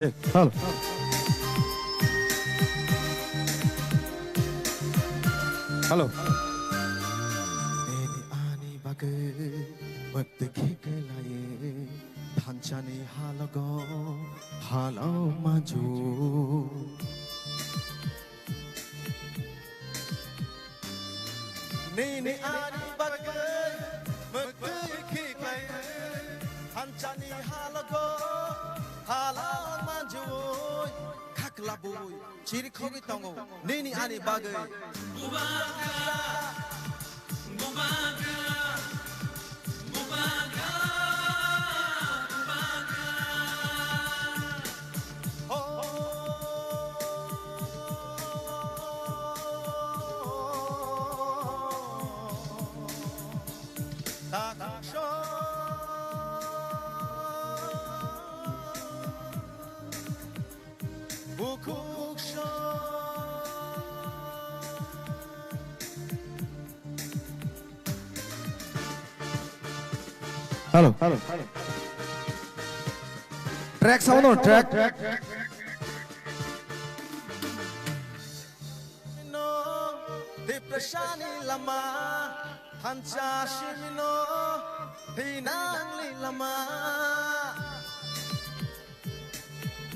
Halo. Halo. Neni ani bagai waktu kekelaye thancani halago halau maju. Neni ani bagai waktu kekelaye thancani halago halau maju. Kaklaboy ciri kogi tongo neni ani bagai. Halo. Track sound on track. Depresiani lama hanca shimino hinangli lama.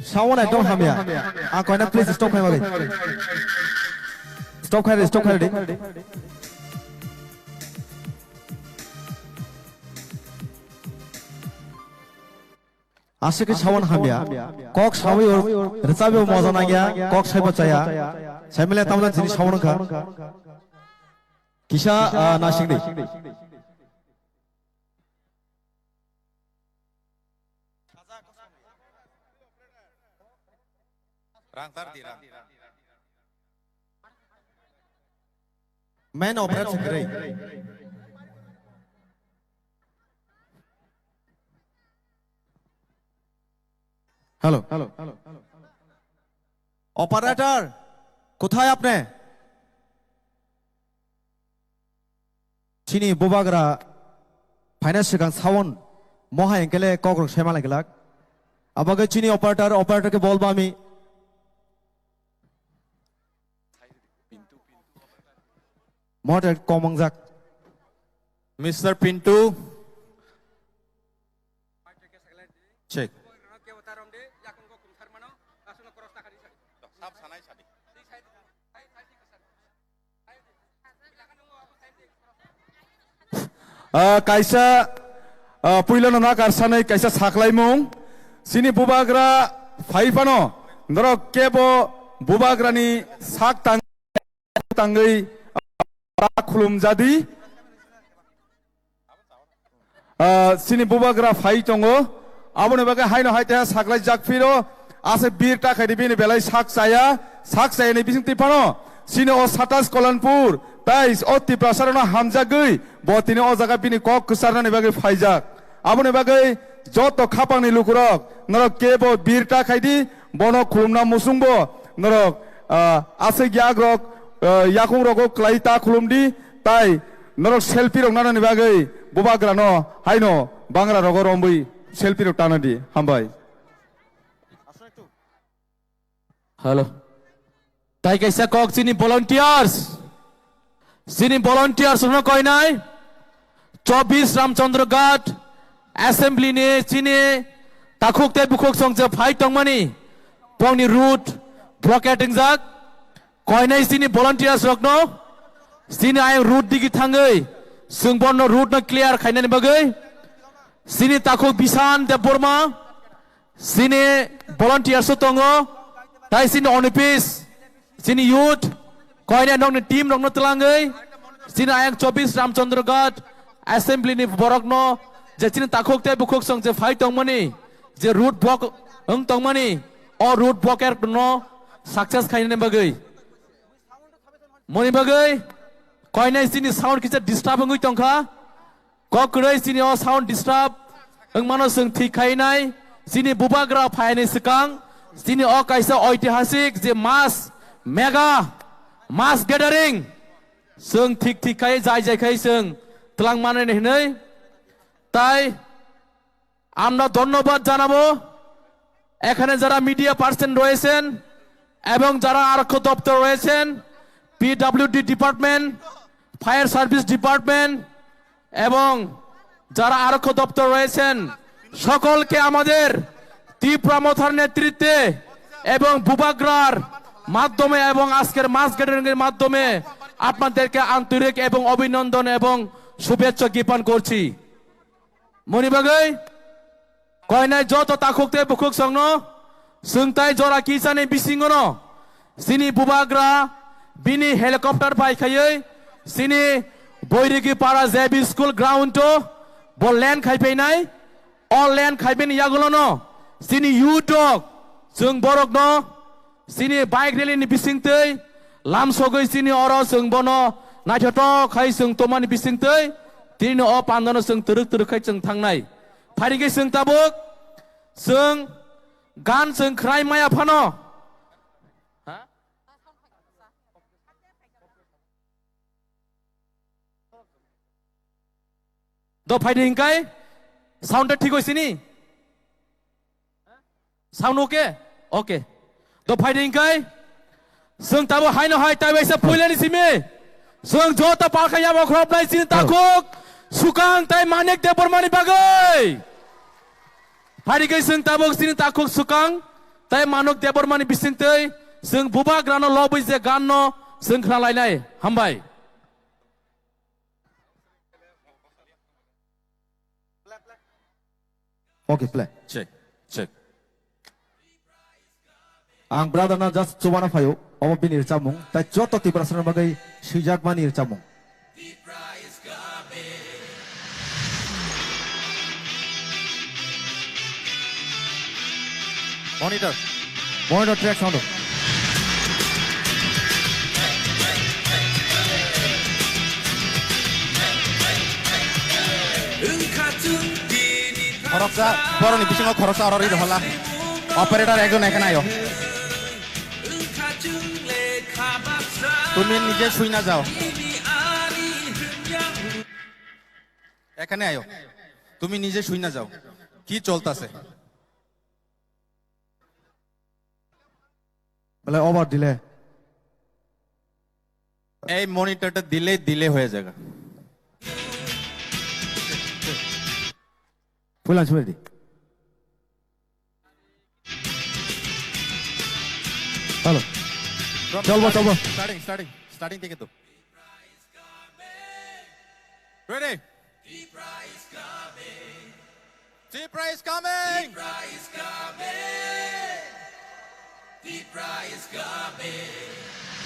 Sound I don't have here. Koina please stop here. Stop here. Asik sawan hamya. Kok sawi recabi moza na gya. Kok sai bachaya. Sai mele tamlan jini sawan ka. Kisha nasingdi. Main operator segera. Hello operator কোথায় আপনি চিনি বুবাগরা finance সিগাং sound মহা এঙ্কেলে কগ্র সেমালা গেলাক আবাগে চিনি অপারেটরকে বলবো আমি মহা কমংজাক Mr. Pintu, check kaisa puilo na karsanai kaisa saklaimung sini bubagra faipano ndoro kebo bubagra ni sak tangai khulum jadi sini bubagra fai tongo abone baga haino haite saklai jakfiro ase bir ta khaidi bini belai sak saya ni bising tipano sini o satas kolanpur তাইস অতি প্রসারণ হামজাগৈ বতিনি ও জায়গা বিনি cock কুসারনানি বাগৈ ফাইজাক আবনি বাগৈ যত খাপাংনি লুকুরক নরক কেব বীরটা খাইদি বন খুলুমনা মুসুংবো নরক আছে গিয়াগ্রক ইয়াকুং রগো ক্লাইতা খুলুমদি তাই নরক সেলফি রংনানি বাগৈ বুবাগ্রানো হাইনো বাংলা রগ রম্বই সেলফি রক টানাদি হামবাই হ্যালো তাই কাইসা কক চিনি volunteers Sini volunteer suno koi nai 24 Ramchandra Ghat assembly ne sini takhuk te bukhok song je phai tongmani pongni route blockating jak koi nai sini volunteers rokno sini ay route digi thangai sungbonno route na clear khainani bagai sini takhuk bisan de borma sini volunteers tongo tai sini onipis sini youth koi na nong team nong telangai sini ayang 24 Ramchandra Ghat assembly ni borokno je sini takhok te bukhok song je phai tongmani je route block tongmani or route blocker no success khainani bagai moni bagai koi na sini sound kisa disturb ngui tongkha kokrei sini o sound disturb mano sung thik khainai sini bubagra phaini sikang sini o kaisa oitihasik je mega mass gathering sung thik kai jai kai sung tlang manai nei তাই আমরা ধন্যবাদ জানাবো এখানে যারা media person রয়েছেন এবং যারা আরক্ষী দপ্তর রয়েছেন, PWD department, fire service department এবং যারা আরক্ষী দপ্তর রয়েছেন, সকলকে আমাদের তীব্রমথার নেতৃত্বে এবং বুবাগ্রার মাধ্যমে এবং আজকের মাস গ্যাদারিংয়ের মাধ্যমে আপনাদেরকে আন্তরিক এবং অভিনন্দন এবং শুভেচ্ছা জ্ঞাপন করছি। মনিবাগৈ কয়নাই যত তাকুকতে বুকুক সংন সুংতাই জরা কিসানি বিসিংনো সিনি বুবাগ্রা বিনি হেলিকপ্টার পাইখাयै সিনি বৈরিগি পাড়া জেবি স্কুল গ্রাউন্ড বল ল্যান্ড খাইफैनाय অল ল্যান্ড খাইবেন ইয়াগুলোनो सिनी यूटक जों बरक न सिनी बाइक रेलिनि बिसिंतै लामसगै सिनी अर जों बनो नायथट खाय जों तमानि बिसिंतै तिनो अ पान्दनो जों तुरुक तुरुखै जों थांनाय फारिगै जों ताबुक जों गान जों ख्राय माया फानो द फाइदिंकाय साउन्ड ठीक होइसिनी साउन्ड ओके ओके द फाइदिंकाय जों ताबो हायनो हाय ताबैसे फुइलेनि सिमे जों जत पालखाया बख्रबनाय सिन ताकुक सुकां ताय मानिक देबरमानि बागै फारिगै जों ताबो सिन ताकुक सुकां ताय मानक देबरमानि बिसिंतै जों बुबाग्रानो लबै जे गाननो जों खोनालायनाय हामबाय Okay, play. check check Ang brother na just cubana fayo, omo bin ircamung, tai joto tibrasana bagai sijak mani ircamung. Monitor track sound. খরচা বড়নি বিসিং খরচা অররি হলা অপারেটর একজন এখানে আয়ো তুমি নিজে শুই না যাও এখানে আয়ো তুমি নিজে শুই না যাও কি চলতেছে Bale over delay. এই মনিটরটা দিলে হয়ে যাবে Full lunch ready. Hello. চলবো স্টার্টিং থেকে তো ready T-Price is coming.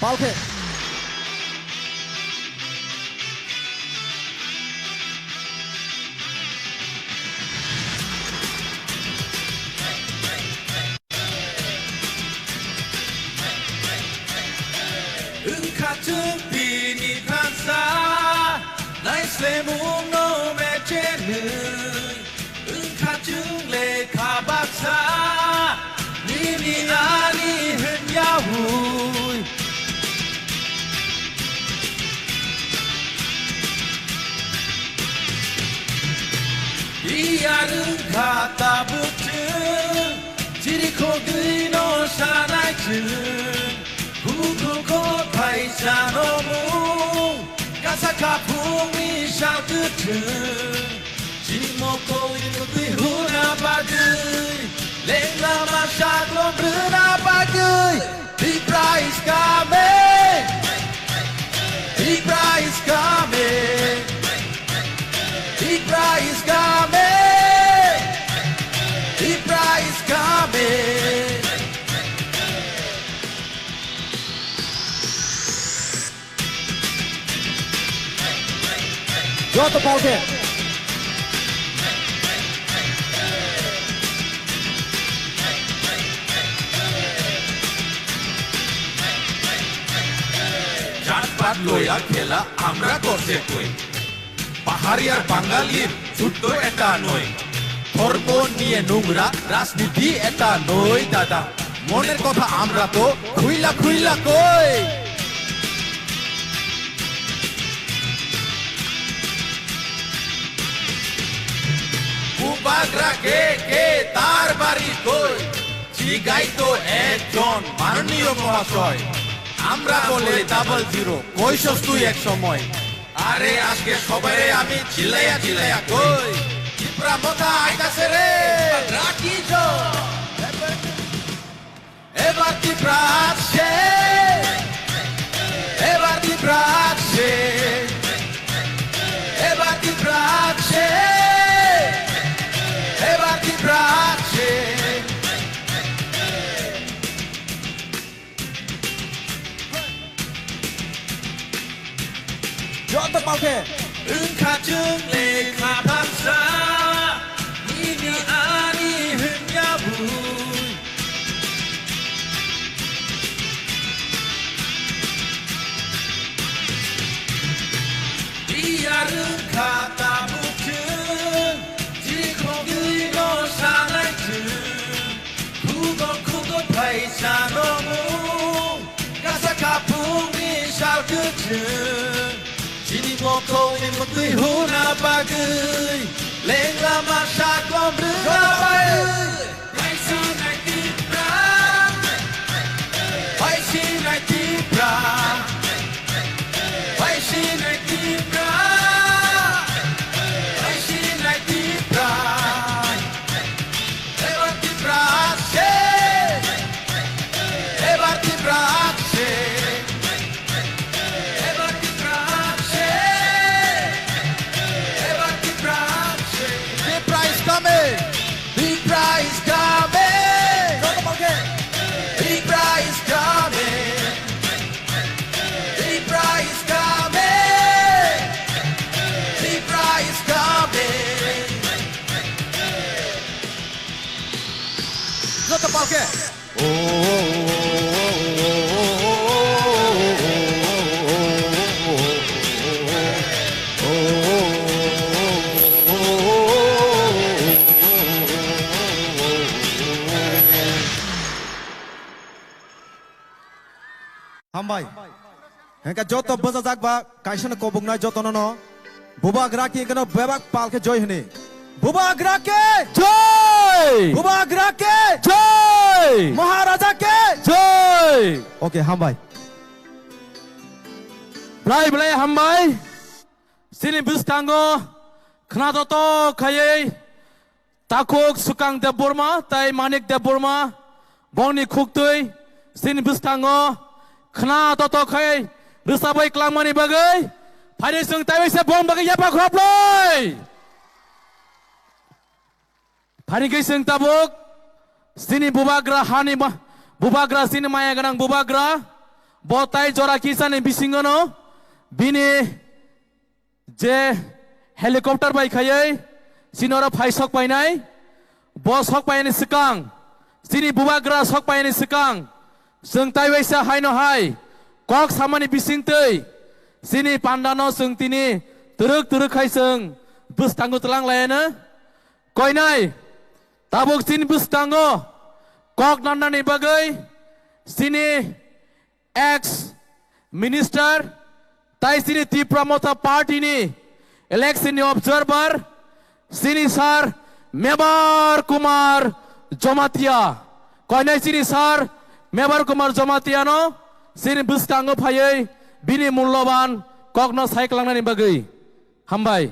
Palke. Pini kansa, nice le muno mechenu. Kachung le kabaksa, nini ani hen yahui. Iyarun kata bucu, jiri kogino shanai chun. Hukuko paisanomu, kasaka pumi shautuchun. Jimoko inuti huna bagay, lengla masyado bruna bagay. T-Price coming, T-Price coming, T-Price coming, T-Price coming. Joto Palke. জাতপাত লইয়া খেলা আমরা করছে কই পাহাড়ি আর বাঙালির যুদ্ধ এটা নয় ধর্ম নিয়ে নোংরা রাজনীতি এটা নয় দাদা মনের কথা আমরা তো খুইলা খুইলা কই উবাগ্রা কে তার বাড়ি কই শিখাইতো একজন মাননীয় মহাশয় আমরা বলে 00 কইছস তুই এক সময় আরে আজকে সবাই আমি চিল্লাইয়া চিল্লাইয়া কই ত্রিপুরা মজা আইতাছে রে রাখি জো এবার ত্রিপুরা আসছে এবার ত্রিপুরা আসছে এবার ত্রিপুরা আসছে এবার ত্রিপুরা আসছে যত পাকে 은카증 레카방사 이니 아니 흔야부 이야른 카타부튼 지코기노 사나이튼 쿠고 파이사노무 가사카풍이 샤우크튼 Sini moko ni mutui huna bagai Leng lama syakom rina bagai Hai sinai tipra Hai sinai tipra Hai sinai tipra Hai sinai tipra Ebar tipra se Ebar tipra se Big prize coming! Big prize coming! Big prize coming! Big prize coming! যত পাকে হামবাই হেঙ্কা যত বজা যাকবা কাইসনে কবুংনাই যতনন বুবাক রাখি কেন বেবাক পালকে জয় হনে বুবাক রাখে জয় বুবাক রাখে জয় মহারাজাকে জয় ওকে হামবাই Blai hambai sini bistango khnadoto khayei takok sukang de burma tai manik de burma bongni khuktui sini bistango khnadoto khayei risabai klangmani bagai phari sung tai se bong bagai yapa khroploi phari kai sung tabuk sini bubagra hani bubagra sini maya ganang bubagra botai jora kisane bisingono bini je helicopter bai khayai sinora phai sok painai bo sok paini sikang sini bubagra sok paini sikang sung tai waisa haino hai kok samani bisingtei sini pandano sung tini turuk khai sung bustango telang layana koinai tabuk sini bustango kok nandani bagai sini ex minister tai sini Tripura Mota party ni election ni observer sini sar Mebar Kumar Jomatia koinai sini sar Mebar Kumar Jomatia no sini bustango phayei bini mulloban kokno saiklangnani bagai hambai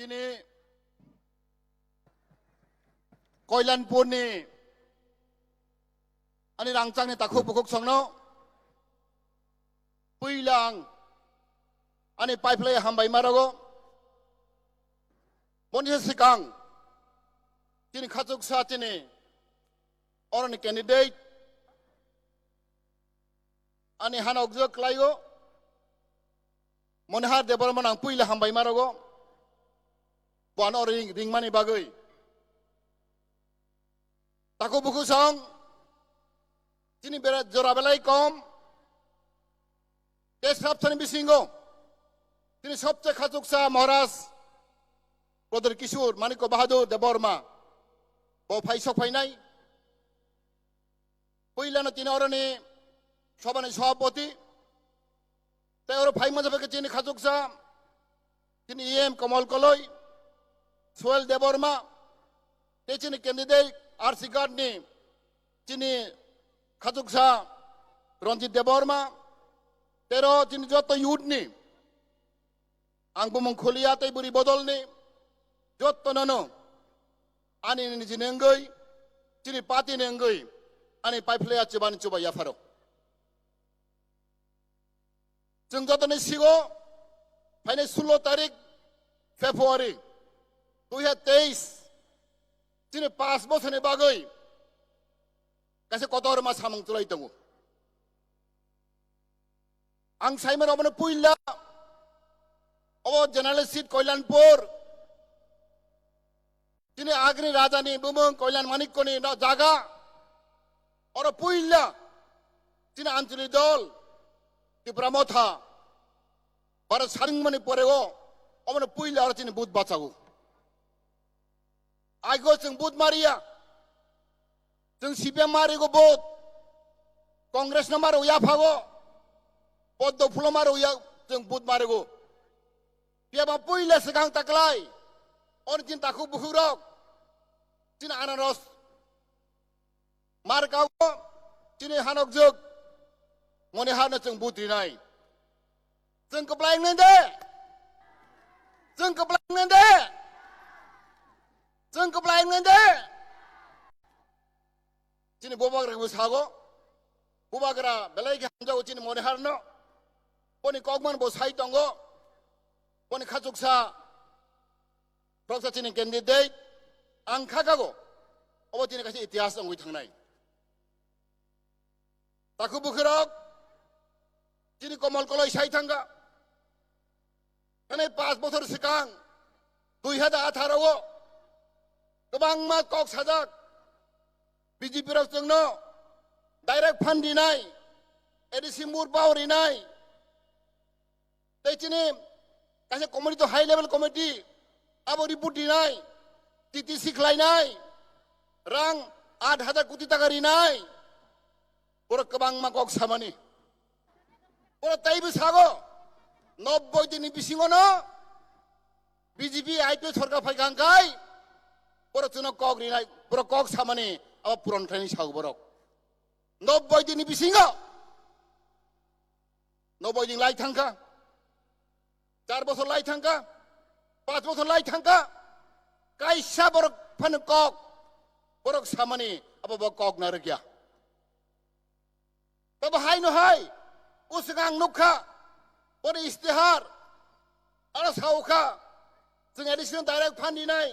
Sini Koilanpur ni ani rangchang ni takuk bukuk songno puilang ani pipeline hambai marago bonje sikang chini khachuk sa chini orang candidate ani hanok jo klaigo monhar deborman ang puila hambai marogo bon or ring mani bagoi tako buku song chini berat jora belai kom desrap thani bisingo chini sobche khachuk sa maharaj Brother Kishore Maniko Bahadur Deborma bo faisok fainai puilano tinorani সবানে সভাপতি তাই ওর phi মাঝাবে চিনি খাজুকসা তিনি M কমল কলই সোহেল দেববর্মা তে চিনি candidate RC গার্ডনি চিনি খাজুকসা রঞ্জিত দেববর্মা তেরো চিনি যত ইউডনি আংবুমং খলিয়া তাই বুড়ি বদলনি যত ননো আনি নিজি নেঙ্গই চিনি পাতি নেঙ্গই আনি পাইফ্লেয়া চিবানি চুবাইয়া ফারো जों जतने सिगो फाइने 16 तारिख फेब्रुवारी 2023 दिनै 5 बोसोरनि बागै गासै कतर मा सामं तुलाय दङ आं साइमन अबनो पुइला अब जनरल सीट कल्याणपुर दिनै आग्नि राजानि बुमं कल्याण मानिकनि जागा अर पुइला दिनै आञ्चलिक दल Tipramotha para saring mani porego omana puila ara chini bud bachago aigo chung bud maria chung CPM marigo bud congress na maro ya phago poddo phulo maro ya chung bud marigo piaba puila segang taklai on chin takhu buhurok chin anaros markago chini hanok jog Moni hana chung butri nai. Chung keplaing nende. Chung keplaing nende. Chung keplaing nende. Chini bobagra busago. Bobagra belai ki hamjago chini moni harno. Poni kogman bosai tongo. Poni khachuksa. Proksa chini candidate. Ang khakago. Obo chini kasi itihas ang withangnai. Taku bukhirok. Chini komal koloi sai thanga ane 5 bothor sikang 2018 go gobang ma kok sajak BJP rok jongno direct fund dinai edisi mur bawri nai tei chini kase committee to high level committee abo report dinai titi siklai nai rang 8000 koটি টাকা rinai pura gobang ma kok samani Pura taibu sago 90 dini bisingono BJP IPO sorga phaigang kai pura chuno kok rinai pura kok samani aba puron khani sago borok 90 dini bisingo 90 din lai thangka 4 বছর লাই থাঙ্কা 5 বছর লাই thangka কাইসা borok phan kok borok samani aba bo kok na ragya taba hai no hai Usagang nukha, pura istihar, aras hauka, sing additional direct fund dinai,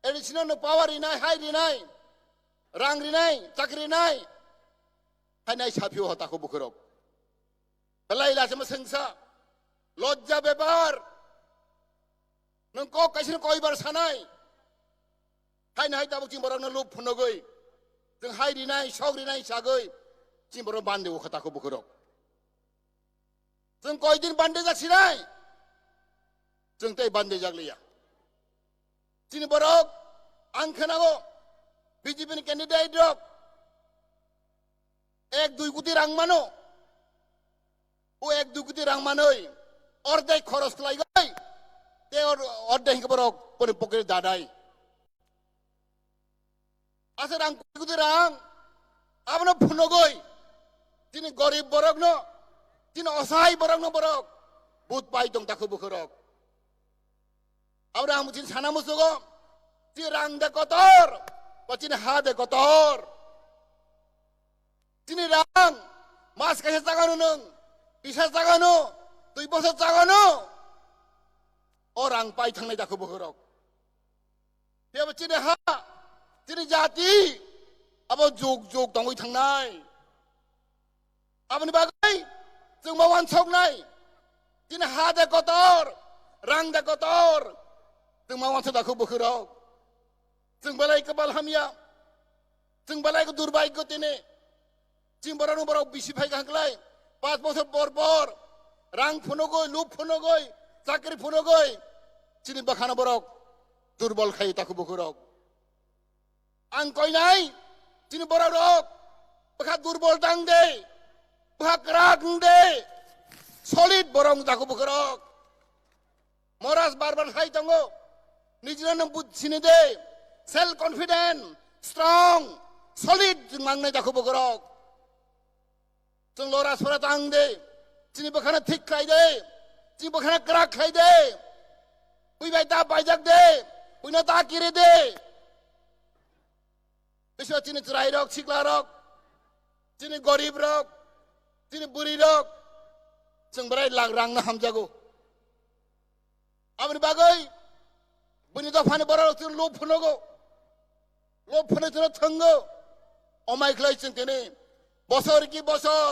additional power dinai, high dinai, rang dinai, chakri dinai, hai nai sapiyo hata ko bukurok. Belai la sama sengsa, lojja bebar, nengko kaisir koi bar sanai, hai nai tabuk cimborang na lup punogoi, sing high dinai, shog dinai, sagoi, cimborang bande wo hata ko bukurok. जों कय दिन बान्दे जासिनाय जों तै बान्दे जागलिया चिनि बरक आं खोनागो BJP नि candidate रक 1-2 কোটি রাং মানো ও 1-2 কোটি রাং মানই অর্ধেক খরচ লাই গই তে অর্ধেক বরক পরে পকেট দাদাই আছে রাং কোটি রাং আপনা ফুনগই চিনি গরিব বরক ন Cina osai borok no borok, but pai tong takut bukurok. Aura mungkin sana musugo, cirang de kotor, pacina ha de kotor. Cini rang, mas kasih taganu nung, bisa taganu, tui bosa taganu. Orang pai tang nai takut bukurok. Dia pacina ha, जोंनि जाति अब जुग जुग दंबाय थांनाय आबोनि बागै जों मावान सावनाय दिनै हा दे गतर रां दे गतर जों मावान दाखौ बोखोराव जों बेलाय कबाल हामिया जों बेलाय दुर्भाग्य दिनै जों बराव बराव बिसि फाय गांलाय 5 বছর পর রাং ফুনগৈ লুপ ফুনগৈ চাকরি ফুনগৈ চিনি বাখানা বরক দুর্বল খাই তাকু বকুরক আং কই নাই চিনি বড় রক বাখা দুর্বল টাং দে বাখা রাগ দে সলিড বরং তাকু বকুরক মরাস বারবার খাই তঙ্গ নিজের নাম বুঝছিনি দে সেলফ কনফিডেন্ট স্ট্রং সলিড মাংনাই তাকু বকুরক जों लरा सरा तां दे चिनि बखाना थिक खाय दे चिनि बखाना क्राक खाय दे बुइबाय ता बायजाक दे बुइना ता किरे दे बिसो चिनि चराय रक सिक्ला रक चिनि गरीब रक चिनि बुरी रक जों बराय लाग रांनो हामजागौ आबनि बागै बुइनि दफानि बराव जों लब फुनगौ लब फुनो जों थंगौ अमायख्लाय जों दिनै বছর কি বছর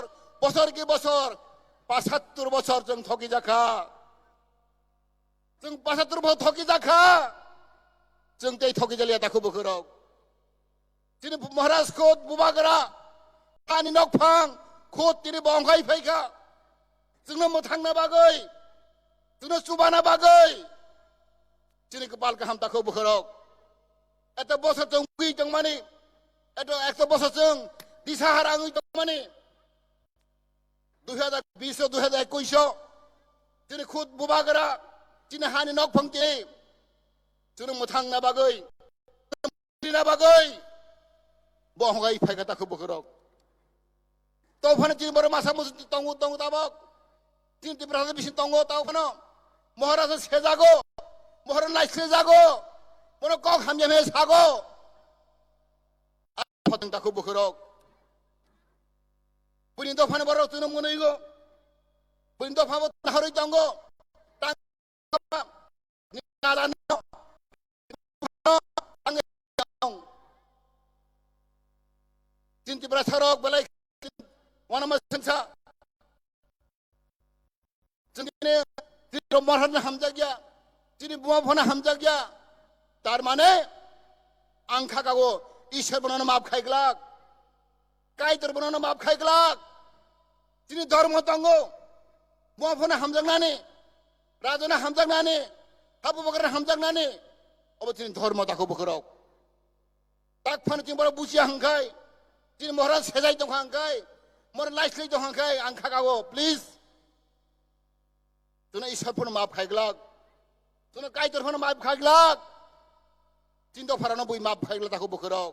75 বছর जों थकी जाखा जों 75 বছর थकी जाखा जों दै थकी जालिया दाखौ बोखोराव दिनै महाराज खोद बुबागरा आनि नकफां खोद दिनै बंगाय फैखा जोंनो मोथांना बागै जोंनो सुबाना बागै दिनै कपाल गाहाम दाखौ बोखोराव एत बছর जों बुइदों माने एत 100 বছর जों दिसाहाराङै दं माने 2020 2021 दिनै खुद बुबागरा दिनै हानि नक फंते जों मोथांना बागै दिना बागै बहगाय फायगा ताखौ बोखरक तो फाने दिनै बर मासा मुस तंगु ताबक दिनै तिब्राज बिसिन तंगु ताव फानो महाराज सेजागो महाराज लाइसे जागो मनो कक हामजामे sago फतंग ताखौ बोखरक Punin to fana baro tuno mono igo. Punin to fana haro itango. Tang ni nala no. Cinti berasarok balai wana masensa. Cinti ni marhan hamjagya. Cinti buah fana hamjagya. Tar mane angka kago ishar banana maaf khaiglag. कायतर बनाउन माफ खाइगलाक तिनी धर्म तंगो मुआफना हमजगनाने राजना हमजगनाने हाबु बगर हमजगनाने अब तिनी धर्म ताको बखराव ताक फान तिनी बर बुसिया हंखाय तिनी महाराज सेजाय दं हंखाय मोर लाइसलै दं हंखाय आं खागागो प्लिज तुना इसफन माफ खाइगलाक तुना कायतर फन माफ खाइगलाक तिन दो फरानो बुइ माफ खाइगला ताको बखराव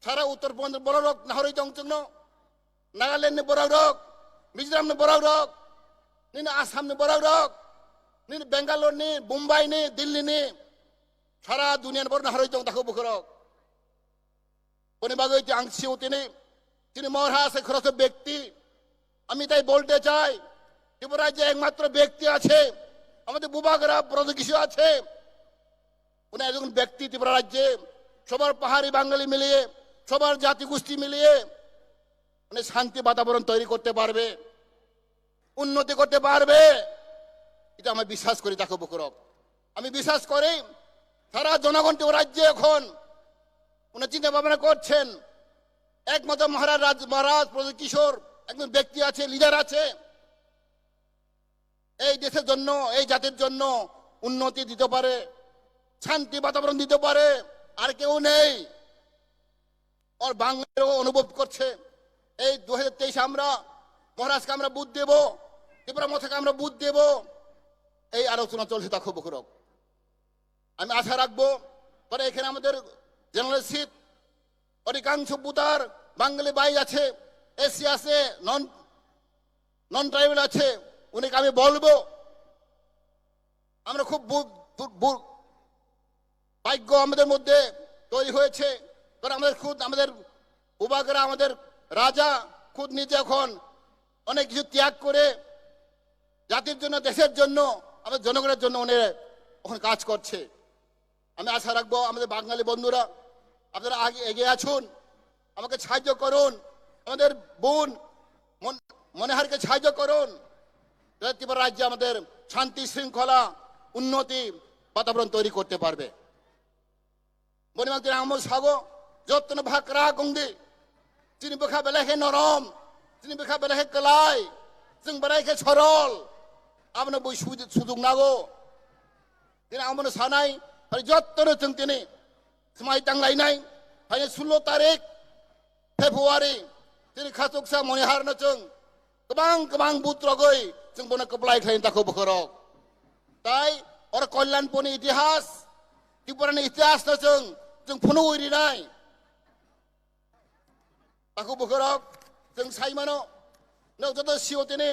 सारा उत्तर बंग बड़ा रोक नहरी जों जोंनो नागालैंड ने बड़ा रोक मिजोरम ने बड़ा रोक नीन आसाम ने बड़ा रोक नीन बेंगालोर ने मुंबई ने दिल्ली ने सारा दुनिया ने बड़ा नहरी जों ताको बुखरोक बने बागै ती आंगसी होते ने तिनी मोरहा से खरस व्यक्ति আমি তাই বলতে চাই ত্রিপুরায় যে একমাত্র ব্যক্তি আছে আমাদের বুবাগরা প্রতিকিশু আছে উনি একজন ব্যক্তি ত্রিপুরা রাজ্যে সবার পাহাড়ি বাঙালি মিলিয়ে সবার জাতি গোষ্ঠী মিলিয়ে মানে শান্তি বাতাবরণ তৈরি করতে পারবে উন্নতি করতে পারবে এটা আমি বিশ্বাস করি তাকে বকরক আমি বিশ্বাস করি সারা জনগণ রাজ্যে এখন উনি চিন্তা ভাবনা করছেন একমাত্র মহারাজ প্রদীপ কিশোর একজন ব্যক্তি আছে লিডার আছে এই দেশের জন্য এই জাতির জন্য উন্নতি দিতে পারে শান্তি বাতাবরণ দিতে পারে আর কেউ নেই और बांग्लादेश अनुभव करছে এই 2023 আমরা মহারাজকে আমরা বুদ্ধ দেব ত্রিপুরা মথাকে আমরা বুদ্ধ দেব এই আলোচনা চলছে তা খুব বকরক আমি আশা রাখবো পরে এখানে আমাদের জেনারেল সিট অধিকাংশ বুতার বাঙালি ভাই আছে এসসি আছে নন ট্রাইবাল আছে উনিকে আমি বলবো আমরা খুব ভাগ্য আমাদের মধ্যে তৈরি হয়েছে কারণ আমাদের খুদ আমাদের বুবাগরা আমাদের রাজা খুদ নিজে এখন অনেক কিছু ত্যাগ করে জাতির জন্য দেশের জন্য আমাদের জনগণের জন্য উনি এখন কাজ করছে আমি আশা রাখবো আমাদের বাঙালি বন্ধুরা আপনারা আগে এগিয়ে আসুন, আমাকে সাহায্য করুন, আমাদের বোন মনোহারকে সাহায্য করুন, যাতে ত্রিপুরা রাজ্যে আমাদের শান্তি শৃঙ্খলা উন্নতি বাতাবরণ তৈরি করতে পারবে। বনিমাগদের আমল সাগো যত্ন ভাকরা গংদি চিনি বেখা বেলাহে নরম চিনি বেখা বেলাহে কলাই जों बेरायखे सरल आबनो बै सुजुग नांगौ दिनै आमनो सानाय आरो जत्तनो जों दिनै समाय दांलायनाय फाय 16 तारिख फेब्रुवारि दिनै खाथुकसा मनिहारनो जों गोबां बुत्रगै जों बनो कप्लाय खायन ताखौ बखरक ताय अर कल्याणपुरनि इतिहास त्रिपुरानि इतिहासनो जों फुनो उरिनाय ताखौ बखरक जों सायमानो नों जत सिओतेने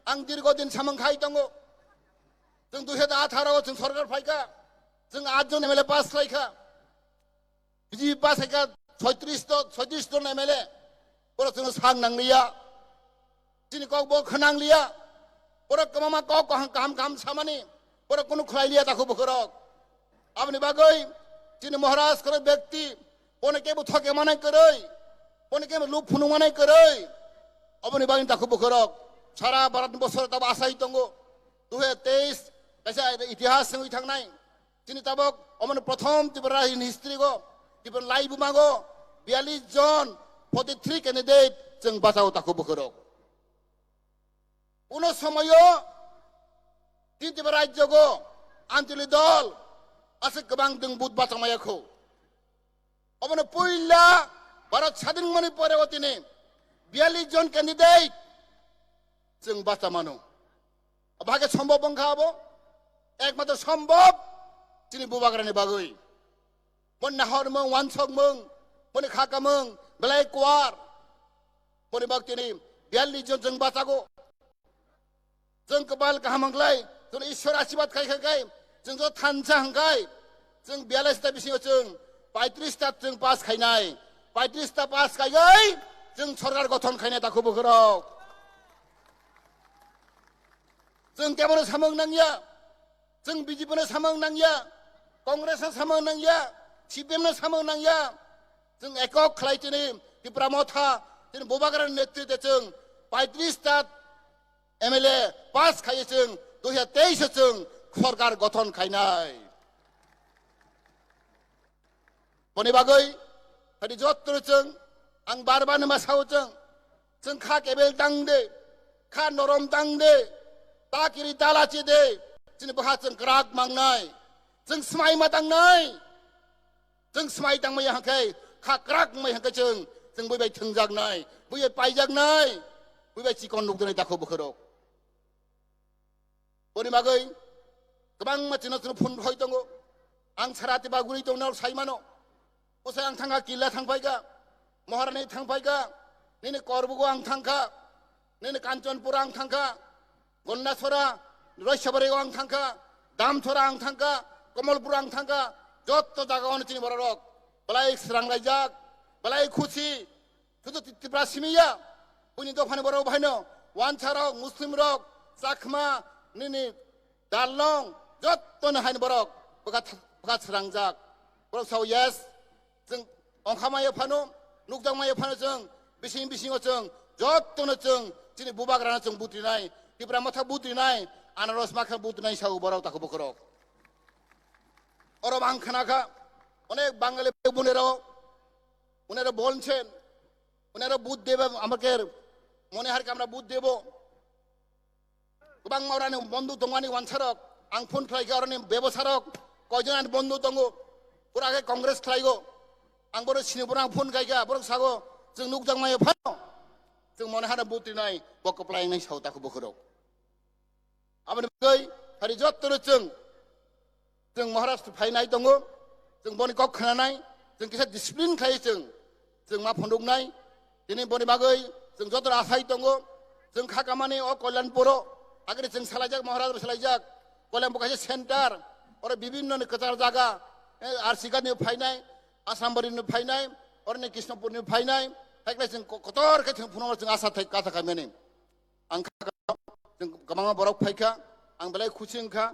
आं दीर्घदिन सामंखाय दङ जों 2018 जों सरकार फायखा जों 8 जन एमएलए पास खालायखा बिदि पास खायखा 36 जन एमएलए बर जों सांग नांलिया दिनै कक बो खनांलिया बर कमामा कक काम सामानि बर कोनो खलायलिया ताखौ बखरक आपनि बागै दिनै महाराज करे व्यक्ति बनेकेबो थके मानाय करै बनेकेबो लुप फुनु मानाय करै अपनी बागिन ताखौ बखरक सारा भारत बसर तब आसाय दङ 2023 कैसा इतिहास जों थांनाय दिनै ताबक अमन प्रथम त्रिपुरा हिस्ट्री गो त्रिपुरा लाइव मागो 42 जन 43 कैंडिडेट जों बाचाव ताखौ बखरक उन समय त्रिपुरा राज्य गो आंचलिक दल आसे गोबां जों बुथ बाचामायाखौ अमन पहिला भारत स्वाधीन मनि परे 42 जन कैंडिडेट जों बाचा मानो भागे सम्भव बंखाबो एकमात्र सम्भव दिनै बुबाग्रानि बागै मन नाहर मं वानसक मं मन खाका मं बेलाय कुवार मन बाग दिनै 42 जन जों बाचागो जों कबाल गाहामंलाय जों ईश्वर आशीर्वाद खायखाय जों जो थानसा हंगाय जों 42 ता बिसिङाव जों 35 ता जों पास खायनाय 35 ता पास खायगै जों सरकार गठन खायनाय ताखौ बखरक जों केबोनो सामं नांगिया जों बिजेपिनो सामं नांगिया कांग्रेसनो सामं नांगिया सिपिएमनो सामं नांगिया जों एकक खालायथिनि त्रिपुरा मथा दिनै बुबाग्रानि नेतृत्वे जों 35 ता एमएलए पास खायो जों 2023 जों सरकार गठन खायनाय बनि बागै हादि जत्तरो जों आं बारबानो मासाव जों खा केबेल दांदे खा नरम दांदे ताकिरि दालाचि दे दिनै बहा जों ग्राक मांनाय जों स्माय मा दांनाय जों स्माय दांमै हांखाय खा ग्राक मै हांखाय जों बैबाय थोंजागनाय बैबाय पायजागनाय बैबाय चिकन नुगदनाय दाखौ बखरक बनि बागै गोबां मानसिनो फन हय दङ आं साराति बागुरि दंनाव सायमानो उसाय आं थांगा किल्ला थांबायगा महारानी थांबायगा नैनो करबुगो आं थांखा नैनो कांचनपुर आं थांखा गन्नासरा रयसबारियाव आं थांखा दामथरा आं थांखा कमलपुर आं थांखा जत्त जागायावनो दिनै बरक बलाय स्रांलायजाक बलाय खुसि शुधु त्रिपुरा सिमिया उनि दखान बराव भाइनो वानसारक मुस्लिम रक चाखमा नैनि दालनं जत्तनो हाइन बरक बगा स्रांजाक बरक साव येस जों अंखामायो फानो नुकदांमायो फानो जों बिसिङाव जों जत्तनो जों दिनै बुबाग्रानो जों बुद्रिनाय त्रिपुरा मथा बुद्रिनाय आनारस माखा बुद्रिनाय साव बराव ताखौ बखरक अरब आं खानाखा अनेक बांगाली उनेरो बोलছেন उनेरो बुथ देबो আমাকে মনে হারকে আমরা বুথ দেব गोबां मावरानि बन्धु दंगानि वानसारक आं फन खालायगारनि बेबसारक कयजन बन्धु दङ पुरागे कांग्रेस खालायगो आं बर सिनिबो आं फन गायगा बर सागो जों नुकदांमायो फानो जों मने हाना बुद्रिनाय बकप्लायनाय सावताखौ बखरक आबनि गै हारि जत्तरो जों महाराष्ट्र फायनाय दङ जों बनि कक खानाय जों किसा डिसिप्लिन खायो जों मा फन्दुकनाय दिनै बनि बागै जों जत्तर आसाय दङ जों खाकामानि अ कल्याणपुर आगे जों सालायजाक महाराष्ट्र सालायजाक कल्याणपुर खायसे सेन्टार और विभिन्न कचार जागा आरसिगानि फायनाय आसामबारिनि फायनाय और कृष्णपुरनि फायनाय फायग्लाय जों कतर जों फुनाव जों आसा थाय काथा खायमानि आं जों गोबां बरक फायखा आं बेलाय खुसि ओंखा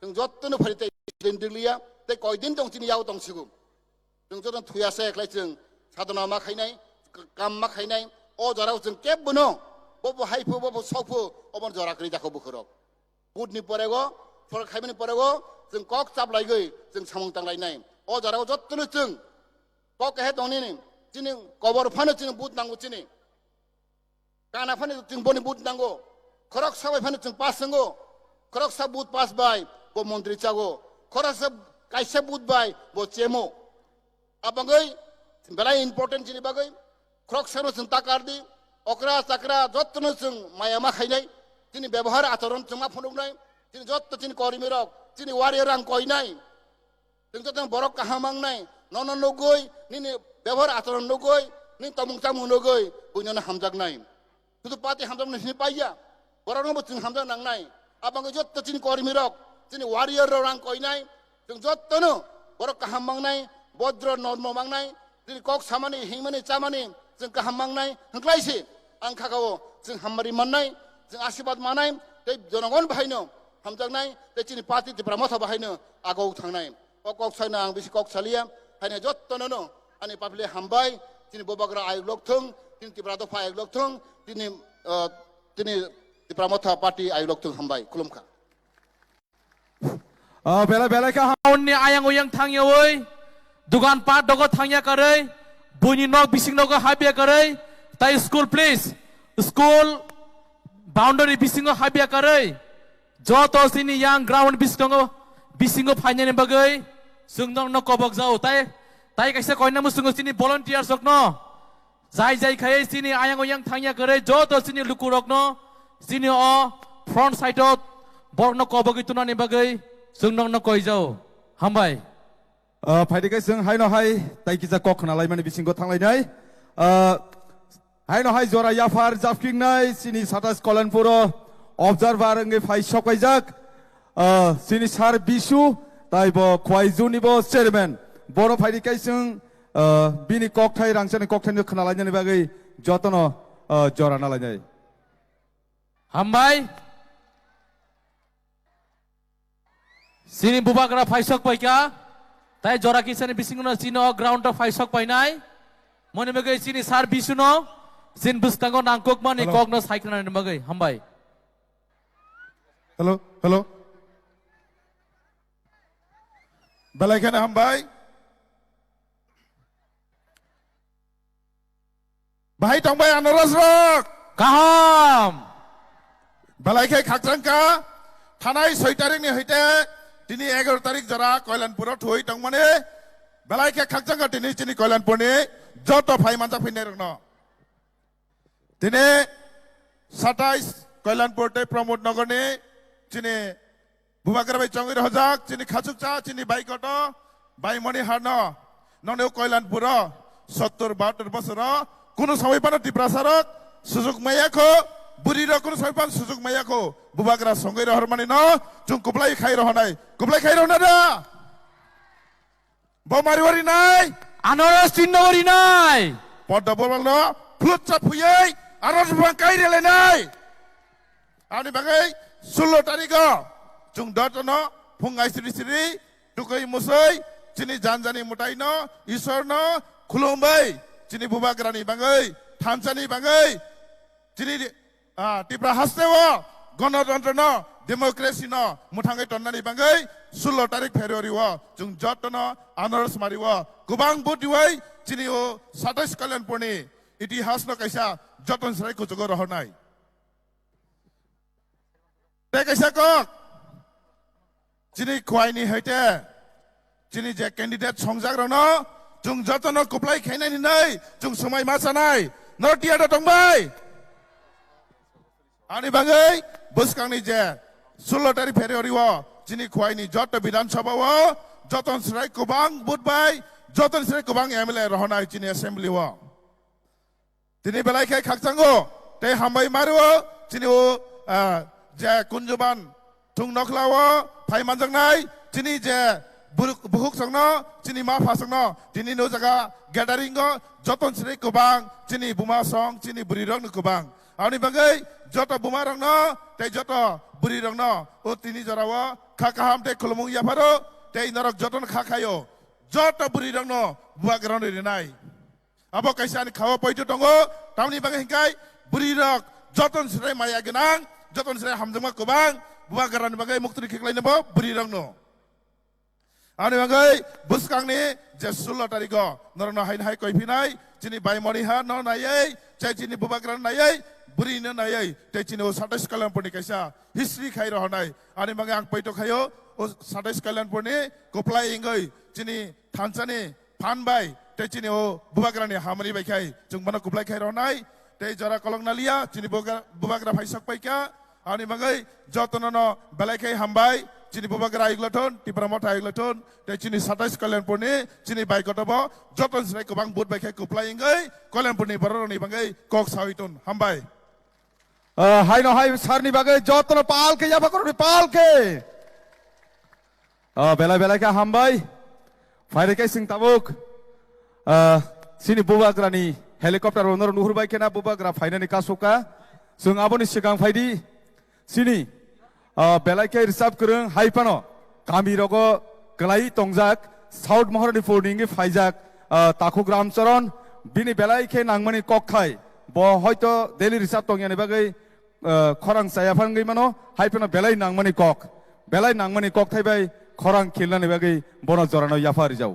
जों जत्तनो फालिथाय दिनलिया ते कयदिन दं दिनै याव दंसिगौ जों जतन थुयासे एकलाय जों साधना मा खायनाय काम मा खायनाय अ जराव जों केब बनो बबो हाइफो बबो सफो अबन जरा करि जाखो बुखरक बुधनि परेगो फर खायबनि परेगो जों कक चापलायगै जों सामं तांलायनाय अ जराव जतन जों कक हे दंनि चिनि कबर फानो चिनि बुध नांगौ चिनि काना फानो जों बनि बुध नांगौ खरक साबाय फानो जों पास नांगौ खरक सा बुध पास बाय बो मन्त्रि चागो खरक सा काइसे बुध बाय बो Chemo abangai belai important jini bagai krok sano sing takar di okra sakra jotno sing mayama khainai jini ব্যবহার আচরণ চমা ফনুকনাই jini jotto jini korimirok jini warrior rang koinai jini jotto borok kahamangnai nono nogoi nini ব্যবহার আচরণ nogoi নি tamung tamu nogoi bunyana hamjak nai tutu pati hamjak nai paiya borok no jing hamjak nang nai abangai jotto jini korimirok jini warrior rang koinai jing jotto no borok kahamangnai বদ্র নর্ম মাংনাই যদি কক সামানি হিংমানি চামানি जों गाहाम मांनाय हंख्लायसि आं खागाव जों हामबारि माननाय जों आशीर्वाद मानाय दै जनगण बाहायनो हामजांनाय दै चिनि पार्टी दिफ्रा मथा बाहायनो आगाव थांनाय কক सायना आं बिसि কক सालिया हायना जत्तननो आनि पाब्लिक हामबाय चिनि बबाग्रा आयोग लक्थों चिनि दिफ्रा दफा आयोग लक्थों चिनि दिफ्रा मथा पार्टी आयोग लक्थों हामबाय खुलुमखा बेला बेला का Ni ayang uyang tangyawai dugan pat dogo tangya karai bunyi nok bising nogo habia karai tai school please school boundary bisingo habia karai joto sini yang ground bisingo phanya ni bagai sungdong no kobok jau tai kaisa koina musungo sini volunteer sokno jai jai khai sini ayang uyang tangya karai joto sini lukurok no sini o front side ot bor no kobok ituna ni bagai sungdong no koi jau hambai फाइदिकै जों हायनो हाय ताइकिजा कखनालाय माने बिसिंगो थांलायनाय हायनो हाय जरा याफार जाफकिंनाय सिनि 27 Kalyanpur observer अंगे phi सकायजाक सिनि सार Vishu ताइबो खवाइजुनिबो chairman बर' फाइदिकै जों बिनि ककथाय रांसानि ककथायनि खोनालायनायनि बागै जतन जरा नालायनाय hambai sini bubagra faisok paika tai jora kisani bisinguno sino ground of faisok painai mone bagai sini sar bisuno sin bustango nangkok mani kogno saikna ni bagai hambai hello hello बेलायखाने हामबाय बाहाय थांबाय आनारस रक kaham बेलायखाय खाकरांका थानाय 6 तारिखनि हयते दिनै 11 तारिख जरा कल्याणपुराव थुइ दं माने बेलायखाय खाकरांका दिनै चिनि कल्याणपुरनि जत फाइ मानजा फैनाय रंनो दिनै 27 कल्याणपुर ते प्रमोद नगरनि चिनि बुबाग्राबाय चंगिर हजाक चिनि खाचुकचा चिनि बाइकट बाइमणि हारनो नने कल्याणपुर 70-72 बছर कुनु समयपानो टिप्रासारक सुजुग मायाखो बुरी रकुन सयपान सुजुग मायाखो बुबाग्रा संगै रहरमानि न जों कुबलाय खाइ रहनाय दा बमारिवारि नाय anoras tinnori nai पद्दा बोलल न फ्लुटचा फुयै आरज बांकाय रेलायनाय आनि बागै 16 तारिख जों दतन फुंगाय सिरि सिरि दुखै मुसै चिनि जानजानि मुटाइ न ईश्वर न खुलुमबाय चिनि बुबाग्रानि बागै थानसानि बागै चिनि टिप्रा हास्तेव गणतन्त्र न डेमोक्रेसी न मुथाङै टन्नानि बागै 16 तारिख फेब्रुवारि व जों जतन आनारस मारि व गोबां बुदिवै चिनि ओ 27 कल्याणपुरनि इतिहास न कैसा जतन सराय कुचुग रहनाय ते कैसा क चिनि खवाइनि हैते चिनि जे कैंडिडेट संजाग रन जों जतन कुप्लाय खायनायनि नै जों समय मा जानाय नटिया दंबाय आनि बागै बुसकांनि जे 16 तारिख फेब्रुवारि व चिनि खवाइनि जत विधानसभा व जतन सराय गोबां बुटबाय जतन सराय गोबां एमएलए रहनाय चिनि एसेम्बली व दिनै बेलायखाय खाकचांगो ते हामबाय मारो चिनि ओ जे कुंजबान थुं नखलाव फाइ मानजांनाय चिनि जे बुहुक संनो चिनि मा फासंनो दिनै नो जागा गेदारिंग जतन सराय गोबां चिनि बुमा सं चिनि बुरि रंनो गोबां आनि बागै जत बुमा रंनो ते जत बुरि रंनो ओ तिनि जराव खाकाहाम ते खुलमुं याफारो ते नरक जतन खाखायो joto buri rang no buak rang ni nai abo kaisa ni khawa poito tongo tamni bagai hingkai buri rok joton srai maya genang joton srai hamjama kubang buak rang bagai muktri khiklai nabo buri rang no ani bagai buskang ni je 16 tariko norno hain hai koi phinai chini bai mori ha no nai chai chini buak rang nai buri no nai te chini o 27 kalam poni kaisa history khai ro nai ani bagai ang poito khayo o 27 kalam poni koplai ingai chini thansani phanbai te chini o bubagrani hamari bai khai jungmana kuplai khai ronai te jara kolong nalia chini bubagra phai sak paika ani magai jotono no belai khai hambai chini bubagra iglaton tipramota iglaton te chini 27 kalenpurni chini bai kotabo joton srai kubang bud bai khai kuplai ingai kalenpurni baroni bangai kok sawitun hambai hai no hai sarni bagai jotono palke ya bakoroni palke belai ka hambai Fire sing tabuk sini bubagrani helikopter honor nuhur bai kena bubagra fainani kasuka sung aboni sigang faidi sini belai ke reserve kurung haipano kami rogo kelai tongjak south mohorni fordingi faijak taku gram charon bini belai ke nangmani kokkhai bo hoito daily reserve tongyani bagai khorang saya phangai mano haipano belai nangmani kok thai bai khorang khilnani bagai bono jorano yafari jau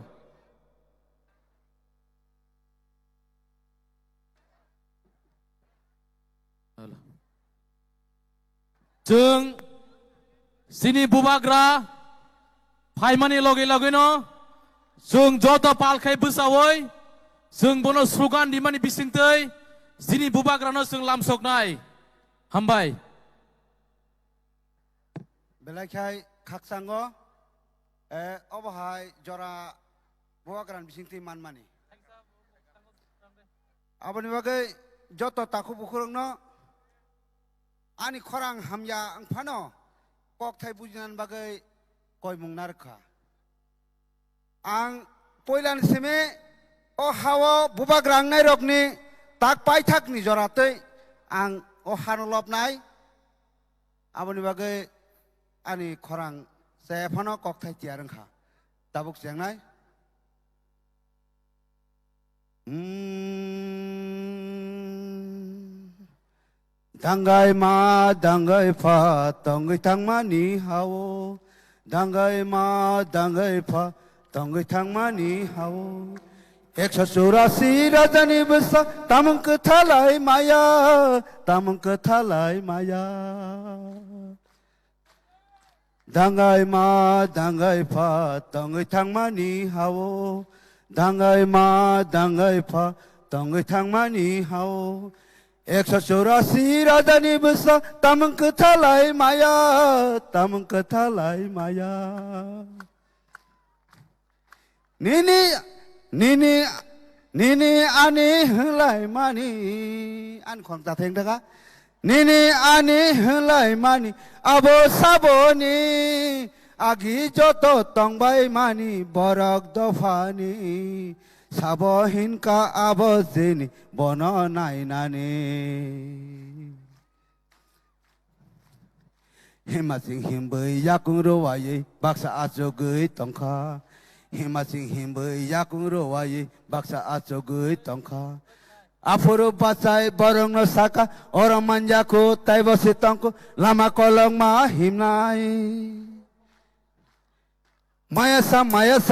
जों sini bubagra faimani loge no जों joto palkai busawoi जों bono slogan dimani bisingtei sini bubagra no जों lamsoknai hambai belai khaksango obahai jora buagran bisingti manmani aboni bagai joto taku bukurung no ani khorang hamya angphano kok thai bujinan bagai koi mungnarkha ang poilan seme o hawo bubagrang nai rokni tak pai thak ni jorate ang o hanolop nai aboni bagai ani khorang saya phano kok thai tiarang kha tabuk jang nai Dangai ma dangai pha tongai thangma ni hao dangai ma dangai pha tongai thangma ni hao 184 rajani basa tamang kathalai maya Dangai ma dangai pha tongai thangma ni hao dangai ma dangai pha tongai thangma ni hao 184 rajani basa tamang kathalai maya Nini ani helai mani an khong ta theng daga Nini ani helai mani abo saboni agi joto tongbai mani borak dofani sabohin ka abo jeni bono nai nani Himasing himbei yakung rowaye baksa ajogei tongkha Himasing himbei yakung rowaye baksa ajogei tongkha Afuru bacai borong no saka orang manjaku taibo sitongku lama kolong ma himnai Maya sa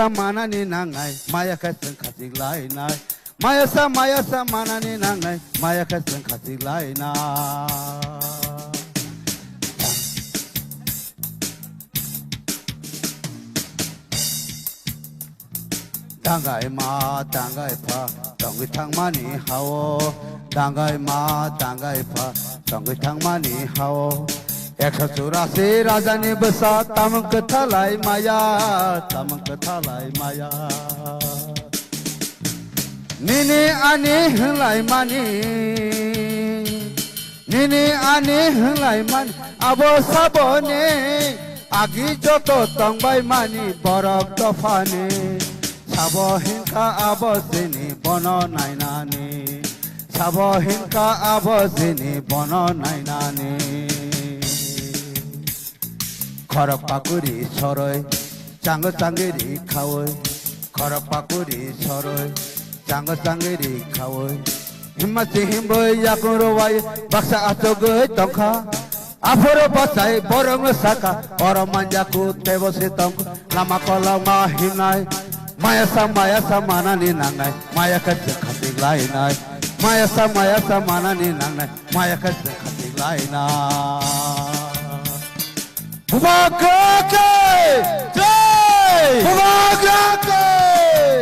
mana ni nangai maya kaseng khasik lai nai Maya sa mana ni nangai maya kaseng khasik lai nai Dangai ma dangai pha tongai thangma ni hao dangai ma dangai pha tongai thangma ni hao 184 rajani basa tamang kathalai maya Nini ani helai mani abo sabone agi joto tongbai mani borak dofani sabohin ka abo jeni bono nainani sabohin ka abo jeni bono nainani Khorok pakuri soroi chango changeri khawoi खरपाकुरी Saryu चांग चांगेरी खावय हिम्मति हिम्बय याकुरवाय बाक्सा आचगै तंखा आफोर बसाय बरंग साका और मांजाकु तेबसे तंख लामा कलमा हिमनाय माया सा मानानि नांनाय माया कसे खातिक लायनाय माया सा मानानि नांनाय माया कसे खातिक लायनाय Bubagrake jai Bubagrake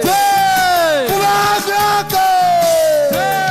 jai Bubagrake jai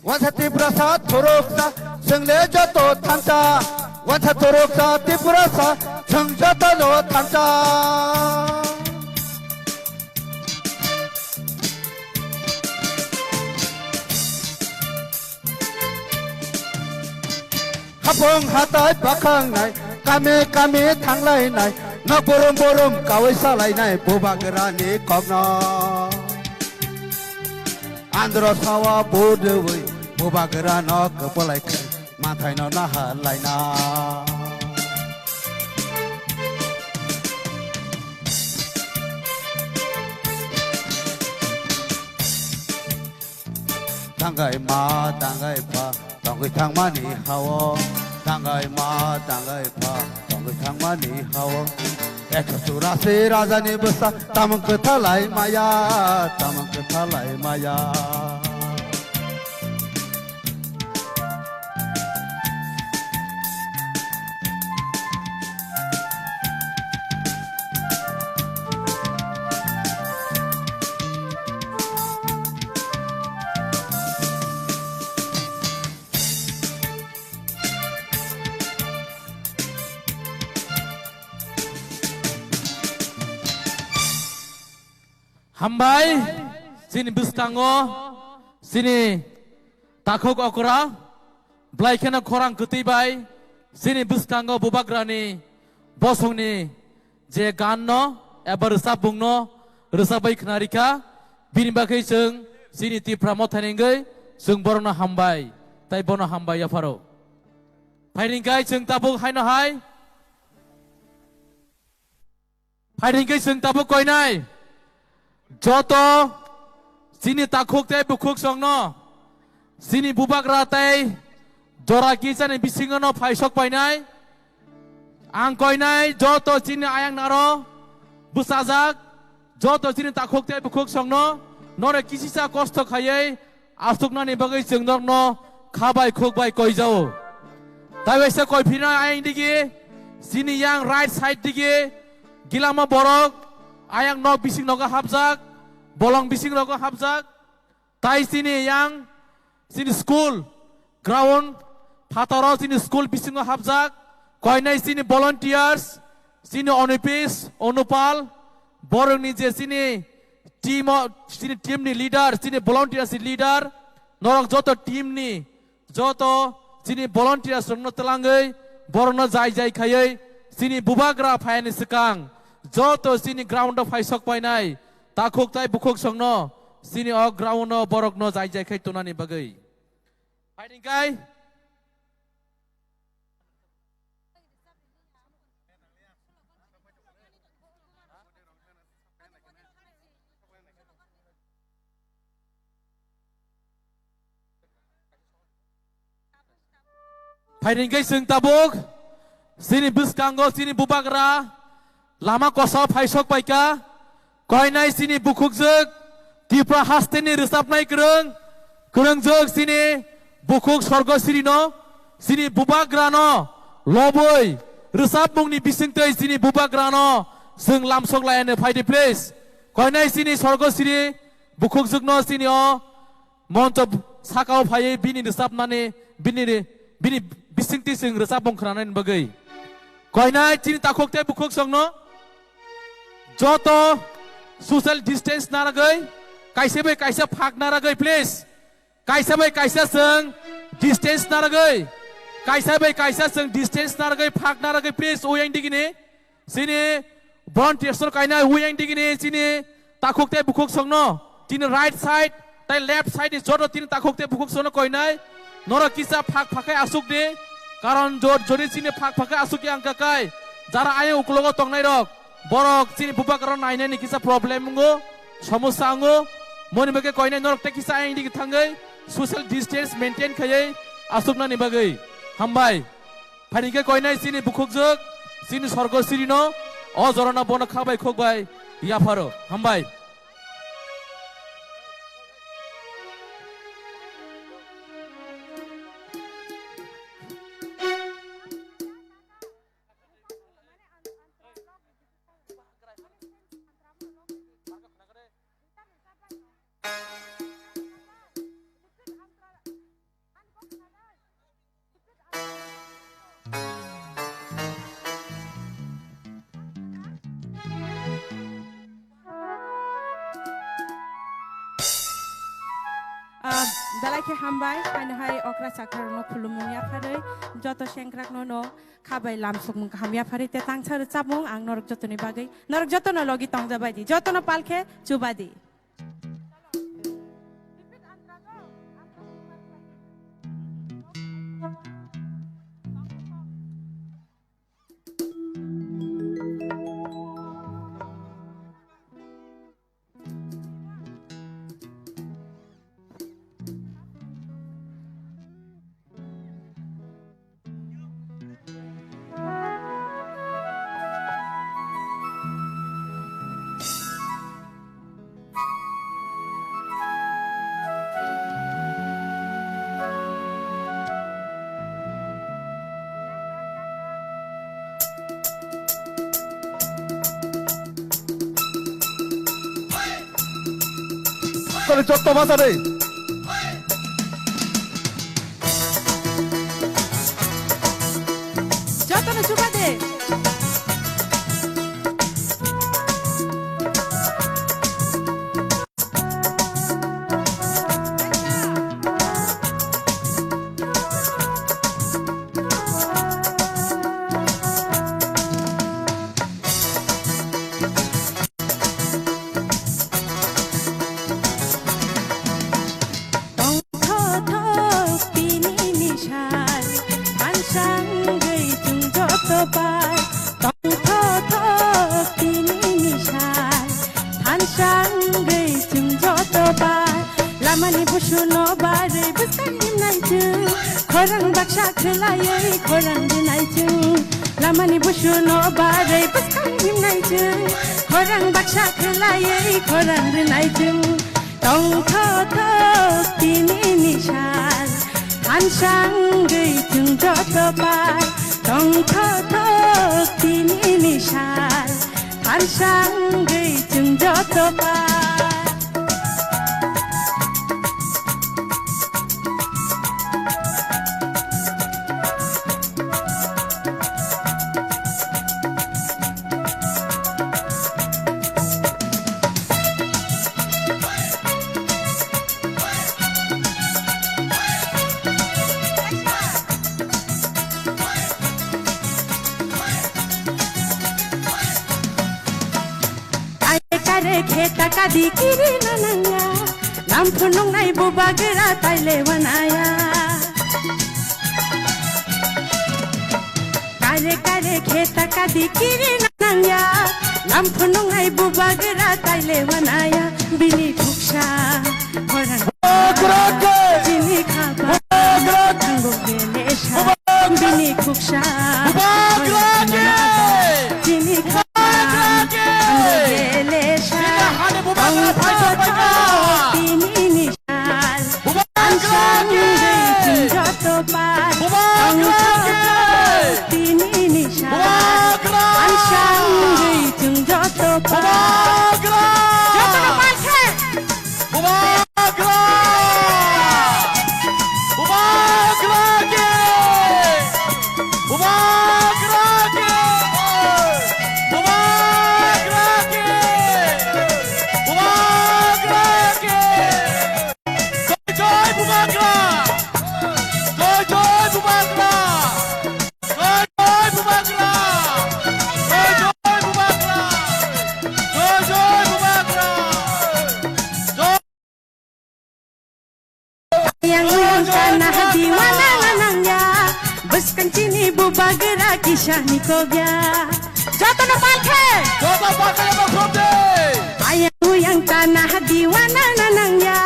Wansa tiprasa thoroksa sengle jato thancha Wansa thoroksa tiprasa seng jato lo thancha Hapong hatai bakang nai kame thanglai nai nak borom kawai salai nai Bubagrani kokna Andro sawa bodewai Bubagrana kepalai matai no nahalai na Tanggai ma tanggai pa tanggai thang mani hawa Tanggai ma tanggai pa tanggai thang mani hawa Ekasura se raja ni besa tamang kethalai maya Hambai sini bistango sini takok okra blaikena korang ketibai sini bistango Bubagrani bosongni je ganno ebar resabungno resabai knarika bini bagai seng sini ti pramotanenggai seng borona hambai tai bono hambai ya faro Paidingkai seng tabuk haino hai Paidingkai seng tabuk koinai Joto sini takuk teh bukuk songno sini Bubagra teh doraki jane bisingono paisok painai angkoinai joto sini ayang naro busajak joto sini takuk teh bukuk songno nore kisisa kosto khayai asukna ni bagai jengnorno khabai khokbai koijao tai wese koi phina ayang digi sini yang right side digi gilama borok ayang nok bising noga habjak bolong bising noga habjak tai sini yang sini school ground pataro sini school bising noga habjak koinai sini volunteers sini onipis onupal borong ni je sini team ni leader sini volunteers ni leader norok joto team ni joto sini volunteers rongno telangai borong jai khayai sini Bubagra phayani sekang Joto sini ground of haisok painai takuk tai bukuk songno sini o ground no borok no jai khai tunani bagai Paidingkai Paidingkai seng tabuk sini bistango sini Bubagra Lama kosa paisok paika koinai sini bukuk jek tipra hasteni resap nai kereng jek sini bukuk sorgo sirino sini Bubagra no loboi resap mungni bising tei sini Bubagra no seng lamsok layane paidi place koinai sini sorgo siri bukuk jek no sini o monto sakau paye bini resap nane bini bini bisingti sing resap bong khranan bagai koi nai chini takhok te bukhok song no joto social distance naragai kaise bai kaisa phak naragai please kaisa bai kaisa sing distance naragai kaisa bai kaisa sing distance naragai phak naragai please oyang digini sini volunteers no kaina oyang digini sini takhok te bukhok song no chini right side tai left side is joto chini takhok te bukhok song no koi nai nora kisa phak phakai asuk de karon jor jori chini phak phakai asuk yang kakai jara aye uklogo tongnai rok borok chini buba karon naine ni kisa problem ngo সমস্যা ngo moni bage koi nai norok te kisa aye indi thangai social distance maintain khaye asuk na ni bagai hambai phanike koi nai chini bukhok jok chini sorgo siri no o jorona bona khabai khokbai ya pharo hambai Dalai hambai hai okra sakar no khulumunya phare joto sengkrak no khabai lamsuk mung hamya phare te tangchar chapmung ang norok joto ni bagai norok joto no logi tongja baidi joto no palkhe chubadi করে চত্ব ভাষা রে joto no chubade lamani bushuno bare busanim naitu khorang baksha khlaiye khorang dinaitu lamani bushuno bare busanim naitu khorang baksha khlaiye khorang dinaitu tong tho tho tini nishal hansang gei chung joto pai tong tho tho tini nishal hansang gei chung joto pai kheta kadi kiri nananya nam phunung nai bubagira taile wanaya kare kare kheta kadi kiri nananya nam phunung nai bubagira taile wanaya bini thuksha horan jini khaba thango gelesha bini thuksha jini khaba किसानी को गया जतन पालखे Jota pakai apa khomde? ayang yang tanah diwana nanangya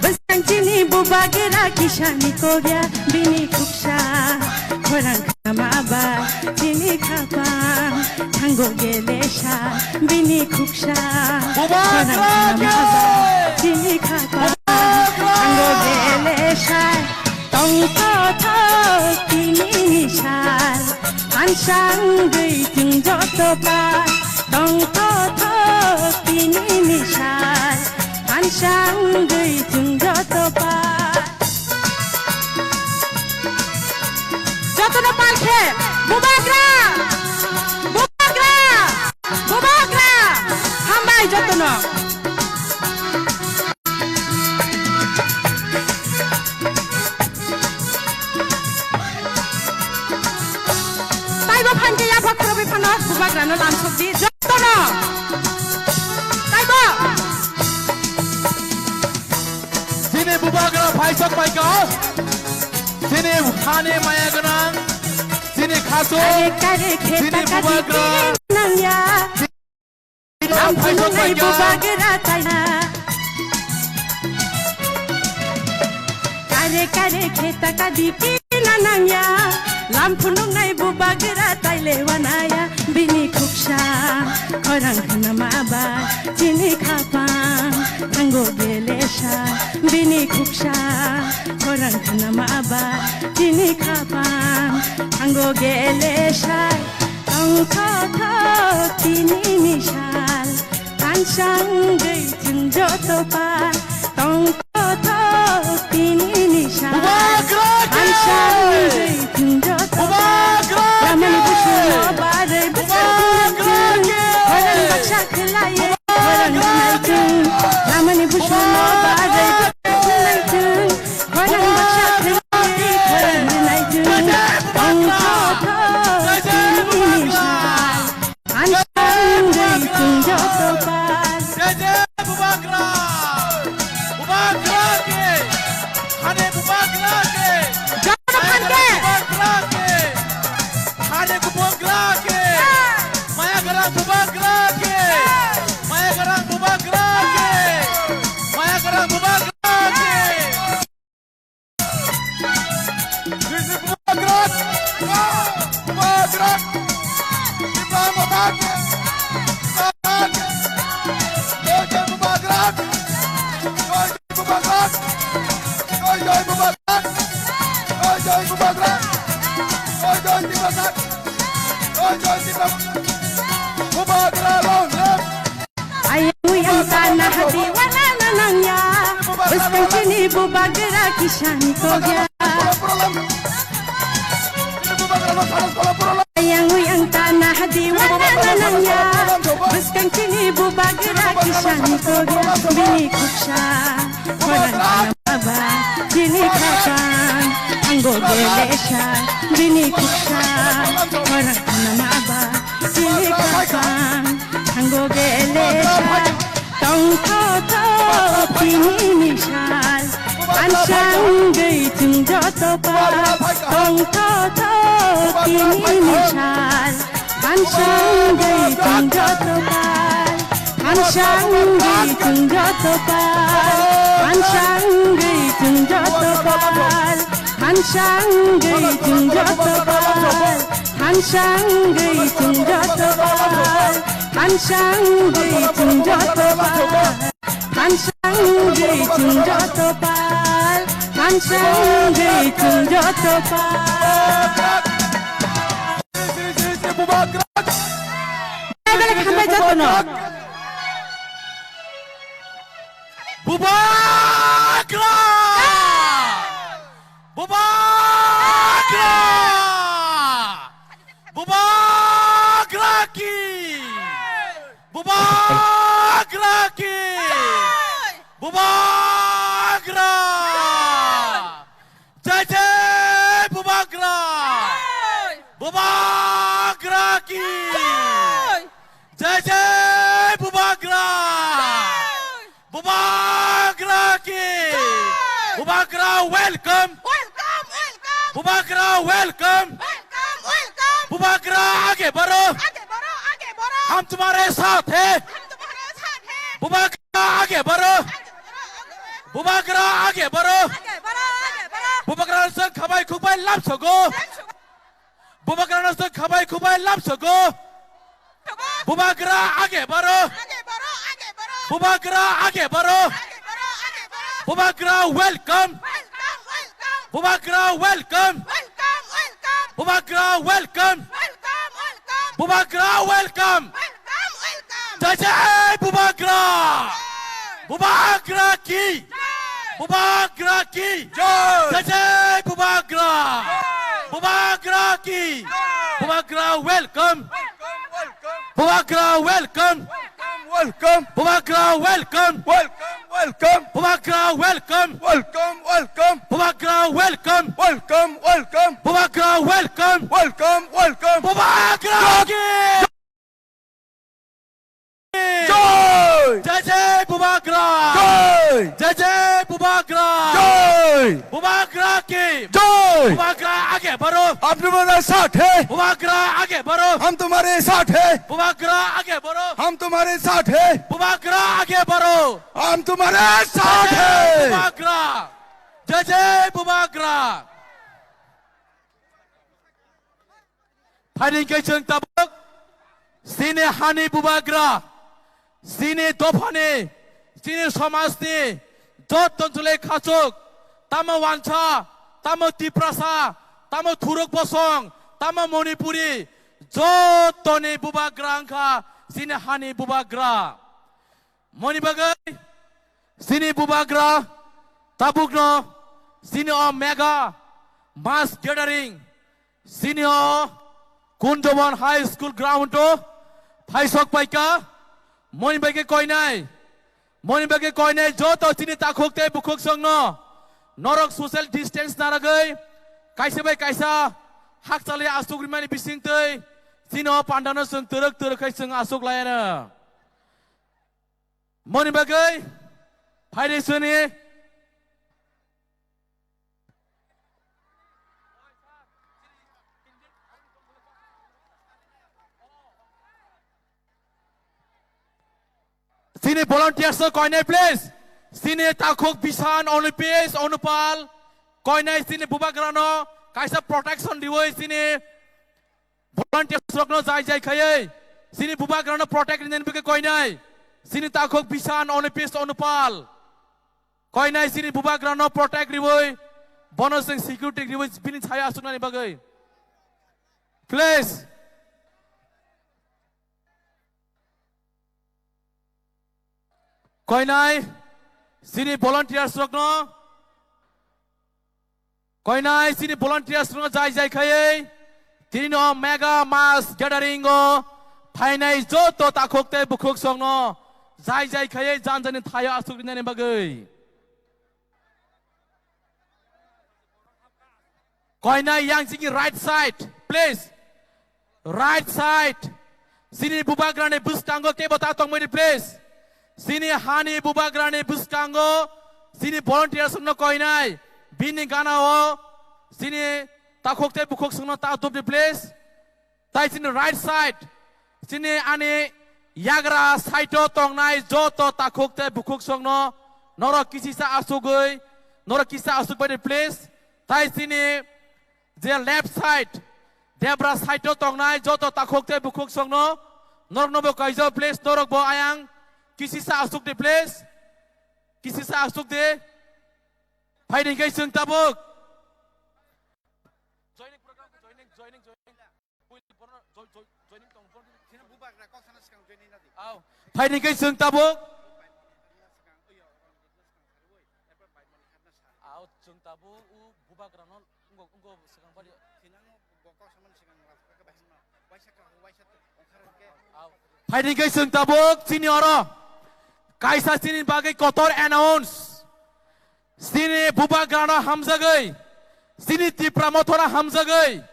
besang cini bubagira kisani ko gya bini kuksha khorang khama ba cini khapa thango gelesha bini kuksha khorang khama ba cini khapa thango gelesha tong tho tho kini nishal ansang gei ting joto pa tong tho tho kini nishal ansang gei ting joto pa joto na palkhe bubagra hambai joto na Taiba phanke ya bhakra bi phana bubagra no lam sobdi joto na Taiba Sini bubagra phaisok paika Sini khane maya ganang Sini khaso kare kheta ka bubagra nangya lam phaisok nai paika bubagra taina kare kheta ka dipi nanangya lam phunung nai bubagra taile wanaya bini khuksha khorang khanama ba chini khapa thango gelesha bini khuksha khorang khanama ba chini khapa thango gelesha tong tho tho tini nishal kansang gei tin joto pa tong tho tho tini nishal kansang gei tin joto pa ramani bushuno bare khorang baksha khelaye khorang naitun ramani bushuno bare naitun khorang baksha khelaye khorang naitun tong tho tho tini nishal kansang gei tin joto pa Jeje bubagra ke khane bubagra ke joto phanke bubagra ke khane bubagra ke maya garang bubagra ke maya garang bubagra ke maya garang bubagra ke Sini bubagra. Bubagra. Kita bubagra. Jota bubagra. Bubagra. Joy bubagra. Joy bubagra. Joy bubagra. Joy bubagra long live. ayang yang tanah diwana nanangya besang cini bubagra kisani ko gya ayang yang tanah diwana nanangya besang cini bubagra kisani ko gya bini kuksha khorang khanama ba cini khapa thango gelesha bini kuksha khorang khanama ba cini khapa thango gelesha tong tho tho tini nishal ansang gei ting joto pa tong tho tho tini nishal ansang gei ting joto pa ansang gei ting joto pa ansang gei ting joto pa ansang gei ting joto pa ansang gei ting joto pa ansang gei ting joto pa ansang gei ting joto pa ansang gei ting joto pa Sini bubagra. Agak hambai joto no bubagra bubagra bubagra ki bubagra ki bubagra jeje bubagra bubagra ki jeje bubagra bubagra ki bubagra welcome welcome bubagra welcome welcome Bubagra आगे बढ़ो हम तुम्हारे साथ हैं बुबागरा आगे बढ़ो बुबागरा आगे बढ़ो बुबागरा से खबाई खुबाई लाभ सको बुबागरा से खबाई खुबाई लाभ सको बुबागरा आगे बढ़ो बुबागरा आगे बढ़ो Bubagra welcome Bubagra welcome Bubagra welcome Bubagra welcome जय जय बुबागरा बुबागरा की जय जय बुबागरा बुबागरा की Bubagra welcome Bubagra welcome Bubagra welcome Bubagra welcome Bubagra welcome Bubagra welcome Bubagra की जय जय बुबागरा जय जय बुबागरा बुबागरा की बुबागरा आगे बढ़ो आप तुम्हारे साथ है बुबागरा आगे बढ़ो हम तुम्हारे साथ है बुबागरा आगे बढ़ो हम तुम्हारे साथ है बुबागरा आगे बढ़ो हम तुम्हारे साथ है बुबागरा जय जय बुबागरा फाइटिंग के जों ताबुक सिने हानि बुबागरा सिने दफानि सिने समाजनि जत ओनसोलनि खासुक तामो वानसा तामो तिप्रासा तामो थुरुक बसं तामो मणिपुरी जतनि बुबागरा अंखा सिने हानि बुबागरा मणिबागै सिने बुबागरा ताबुकनो सिने अ मेगा मास गैदरिंग सिने अ कुंजवन हाई स्कूल ग्राउंड फाइसक पाइका मणिबागे कयनाय जत सिने ताखुकते बुखुक संनो नरक सोशल डिस्टेंस नारागै काइसे बाय काइसा हाकचाले आसुग्रिमानि बिसिंतै सिनो पान्डानो जों तरक तरकै जों आसुक लायानो मणिबागै फाइरेसनि Sini volunteers so koinai please. Sini takuk bisan onipis onupal. Koinai sini bubagrano. Kaisa protection diwoi sini. Volunteers rokno jai jai kayai. Sini bubagrano protect nin bike koinai. Sini takuk bisan onipis onupal. Koinai sini bubagrano protect diwoi. Bonus and security diwoi bini chaya asukna ni bagai. Please. Koinai sini volunteers rokno koinai sini volunteers rokno jai jai khayai tino mega mass gathering o phainai joto takhokte bukhuk songno jai jai khayai janjani thaya asukrinani bagai koinai yang sini right side please right side sini bubagrane bustango ke bota tongmani please Sini hani bubagrani buskango sini volunteers sungno koinai bini gana o sini takhokte bukhok sungno ta top the place tai sini right side sini ani yagra side tongnai joto takhokte bukhok sungno noro kisisa asugoi noro kisa asuk by the place tai sini the left side debra side tongnai joto takhokte bukhok sungno norno bo kaijo place norok bo ayang Kisi sa asuk de place, kisi sa asuk de, fighting kay sung tabuk. Joining program, joining. Fighting kay sung tabuk. Out sung tabuk u bubak ranon ungo sekarang pada. Fighting kay sung tabuk senior. Kaisa sini bagai kotor announce. Sini bubagrana hamzagai. Sini tipramothona hamzagai.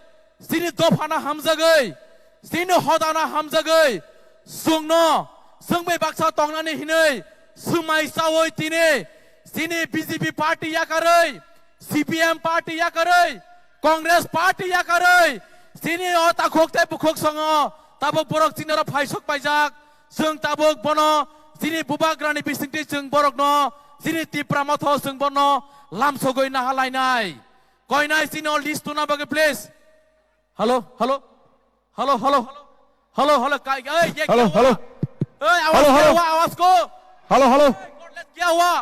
Sini dofana hamzagai. Sini hodana hamzagai. Sungno. Sungbai baksa tongnani hinai. Sumai sawoi tine. Sini BJP party yakarai. CPM party yakarai. Congress party yakarai. sini o takok tai bukhok songo tabuk borok sini ro phaisok paijak जों tabuk bono sini bubagrani bisingti जों borok no sini tipra motho जों bono lamsogoi nahalainai koinai sini o list tuna bage please hello hello hello hello hello hello kai ei ye hello hello ei awas Hello, क्या hello. हुआ आवाज को hello hello क्या हुआ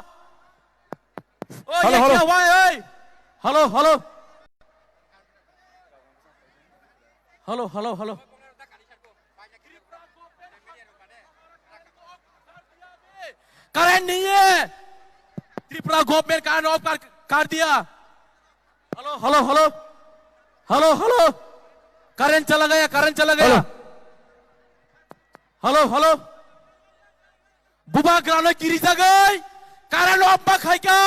ओए Hello, ये hello. क्या हुआ ए hello hello hello hello hello current नहीं है त्रिपुरा गवर्नमेंट का ऑफ कर दिया hello hello hello hello hello current चला गया हेलो हेलो बुबा ग्रानो गिरी गई कारण ऑफ खाई क्या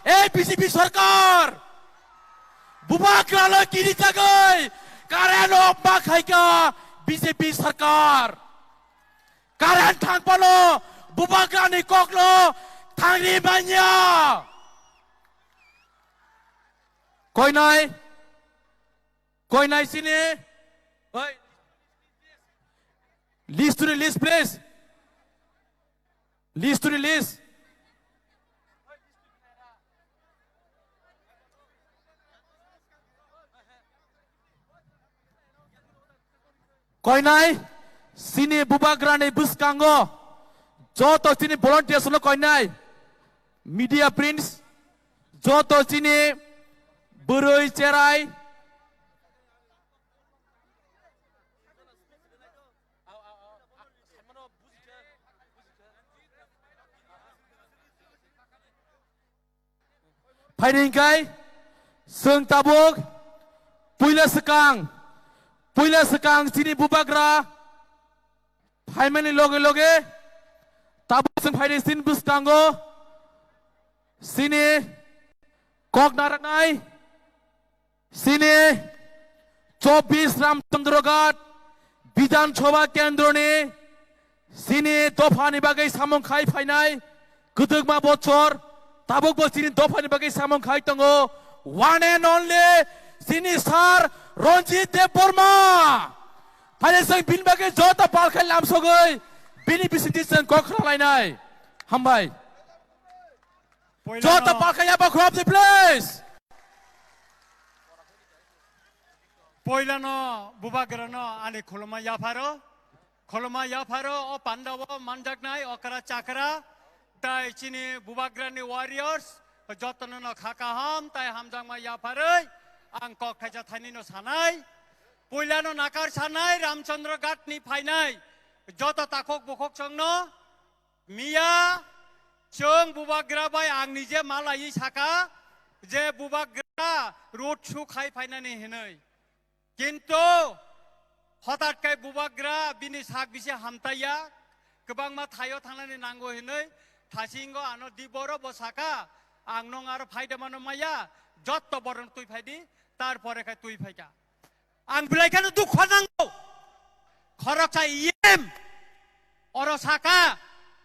ए बीजेपी सरकार बुबा ग्रानो गिरी गई कारण ऑफ खाई क्या बीजेपी सरकार कारण थांग पनो बुबा ग्रानी कोकलो थांगनी बन्या कोई नहीं sini oi list to release please list to release कोई नहीं sini bubagrani buskango joto sini volunteers no koy nai media prints joto sini burui cerai Paidingkai Seng tabuk Puila sekang sini bubagra Paimani loge tabuk seng paiding sin buskango sini kok narangai sini 24 Ramchandra Bidan Sabha Kendra ni sini dofani bagai samong khai phainai gudugma bochor tabuk bo sini dofani bagai samong khai tongo one and only sini sar Ronjit Deborma phaile sang bin bagai jota palkhai lamsogoi bini bisiti sang kokra lainai hambai jota palkhai aba crop the place Poilano bubagrano ani kholoma yafaro o pandawo manjaknai okara chakra tai chini bubagrani warriors jotono no khakaham tai hamjangma yafaroi ang kok thaja thani no sanai poilano nakar sanai Ramchandra Ghat ni phainai joto takok bukhok chongno miya chong bubagra bai ang nije malai saka je bubagra road show khai phainani henai Kintu hotat kai bubagra bini sak bise hamtaya kebang ma thayo thanani nango hinoi thasingo ano diboro bosaka angnong aro phaida mano maya jotto boron tui phaidi tar pore kai tui phaika ang bilai kan dukh nango khorok chai yem oro saka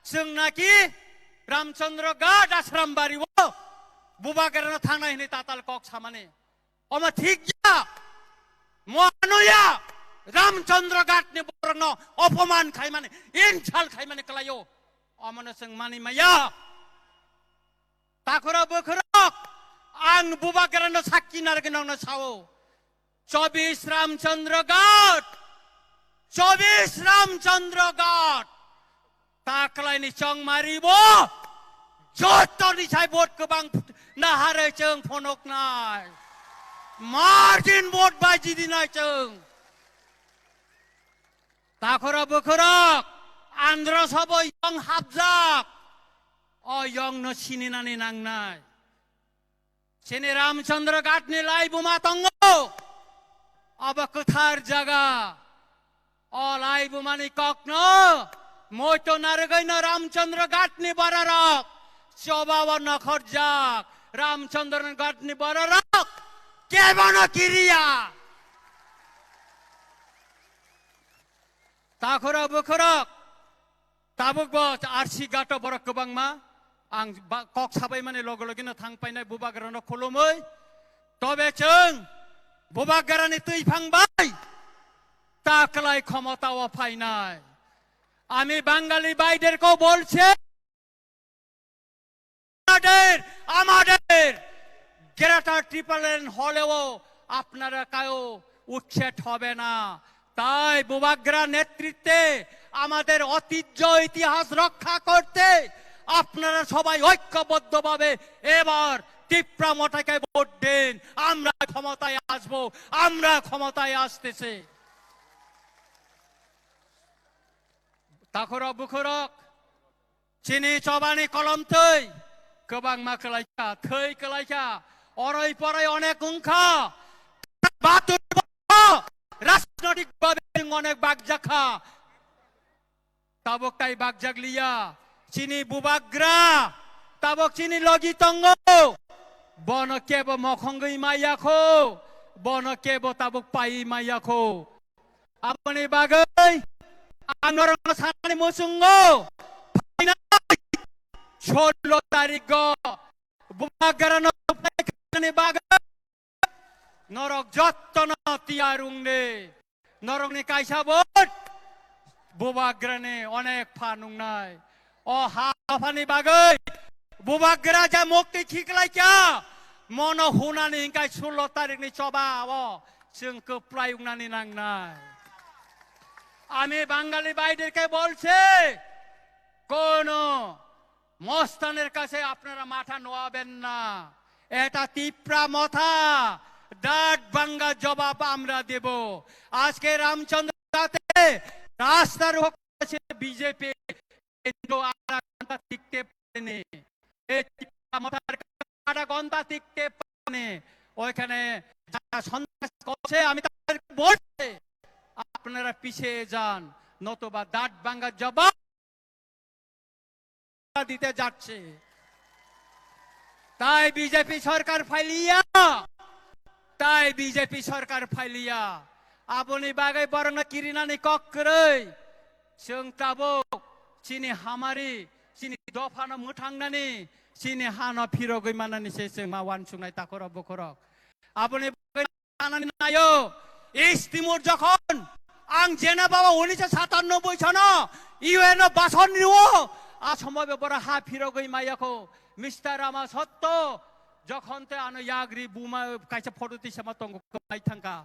sung naki Ramchandra Ghat ashram bari wo bubagra thana hini tatal kok samane oma thik ja Moanoya Ramchandra Ghat ni borno opoman khai mane inchal khai mane kalayo amana seng mani maya takora bokhorok ang bubagra no sakki nargenong no sao 24 Ramchandra Ghat taklai ni chong maribo joto ni chai bot kebang nahare cheng phonok nai Martin bot baji dinai cheng takora bokhorok andra sabo yong habjak o yong no sininani nangnai sini Ramchandra Ghat ni lai buma tongo aba kuthar jaga o lai buma ni kokno moito nargai na Ramchandra Ghat ni bararak sobawa na khorjak Ramchandra Ghat ni bararak Kebana kiriya takora bokhorok tabuk bo arsi gato borok kebang ma ang kok sabai mane logo na thang painai bubagra no khulumoi tobe cheng bubagra ni tui phangbai তাকলাই ক্ষমতাও পাই নাই। আমি বাঙালি ভাইদেরকেও বলছি, আমাদের greater triple হলেও আপনারা কেউ উচ্ছেদ হবে না। তাই বুবাগ্রা নেতৃত্বে আমাদের ঐতিহ্য ইতিহাস রক্ষা করতে আপনারা সবাই ঐক্যবদ্ধভাবে এবার টিপ্রা মঠাকে ভোট দিন। আমরা ক্ষমতায় আসবো, আমরা ক্ষমতায় আসতেছে। তাখরক বুখরক চিনি চবানি কলম থৈ গোबां माखलायखा थै कलायखा अराय पराय अनेक उंखा बातुर राजनैतिक भावे अनेक बागजाखा ताबक ताई बागजागलिया चिनी बुबाग्रा ताबक चिनी লগিতঙ্গ बन केब मखंगै मायाखो बन केब ताबक पाई मायाखो आपनि बागै आंगरंग सानानि मुसुंगो 16 तारिख बुबाग्रा नरक जत्न तियारुंने नरकनि कायसा बोट बुबाग्रानि अनेक फानुंनाय अ हाफानि बागै बुबाग्रा जा मुक्ति खिखलायखा मन हुनानि हिंखाय 16 तारिखनि चबाव जोंखौ प्रायुंनानि नांनाय आमी बांगाली भाईदेरके बोलছি কোনো মস্তানের কাছে আপনারা মাথা নোয়াবেন না। এটা তীব্রা মাথা দাঁত ভাঙ্গা জবাব আমরা দেব। আজকে রামচন্দ্রতে রাস্তার হচ্ছে বিজেপি কিন্তু আধা ঘন্টা টিকতে পারেনি। এই তীব্রা মাথার আধা ঘন্টা টিকতে পারেনি। ওইখানে যারা সন্ত্রাস করছে আমি তাদেরকে বলছি আপনারা পিছিয়ে যান নতুবা দাঁত ভাঙ্গা জবাব দিতে যাচ্ছে। তাই বিজেপি সরকার ফাইলিয়া আপনি বাগাই বরং কিরিনানি কক্রই जों ताबक चिनि हामारि चिनि दफाना मुथांनानि चिनि हाना फिरगै मानानि जों मावान सुंनाय ताखर बखरक আপনি बागाई नायो इस्तिमुर যখন आं जेना बाबा 1997 सन ইউএন বাসন নিও আসমবে বড় হা ফিরগৈ মায়াখো মিস্টার রামা সত্য যখন তে আনো ইয়াগ্রি বুমা কাইছে ফটোতি সামা তঙ্গ কাই থাঙ্কা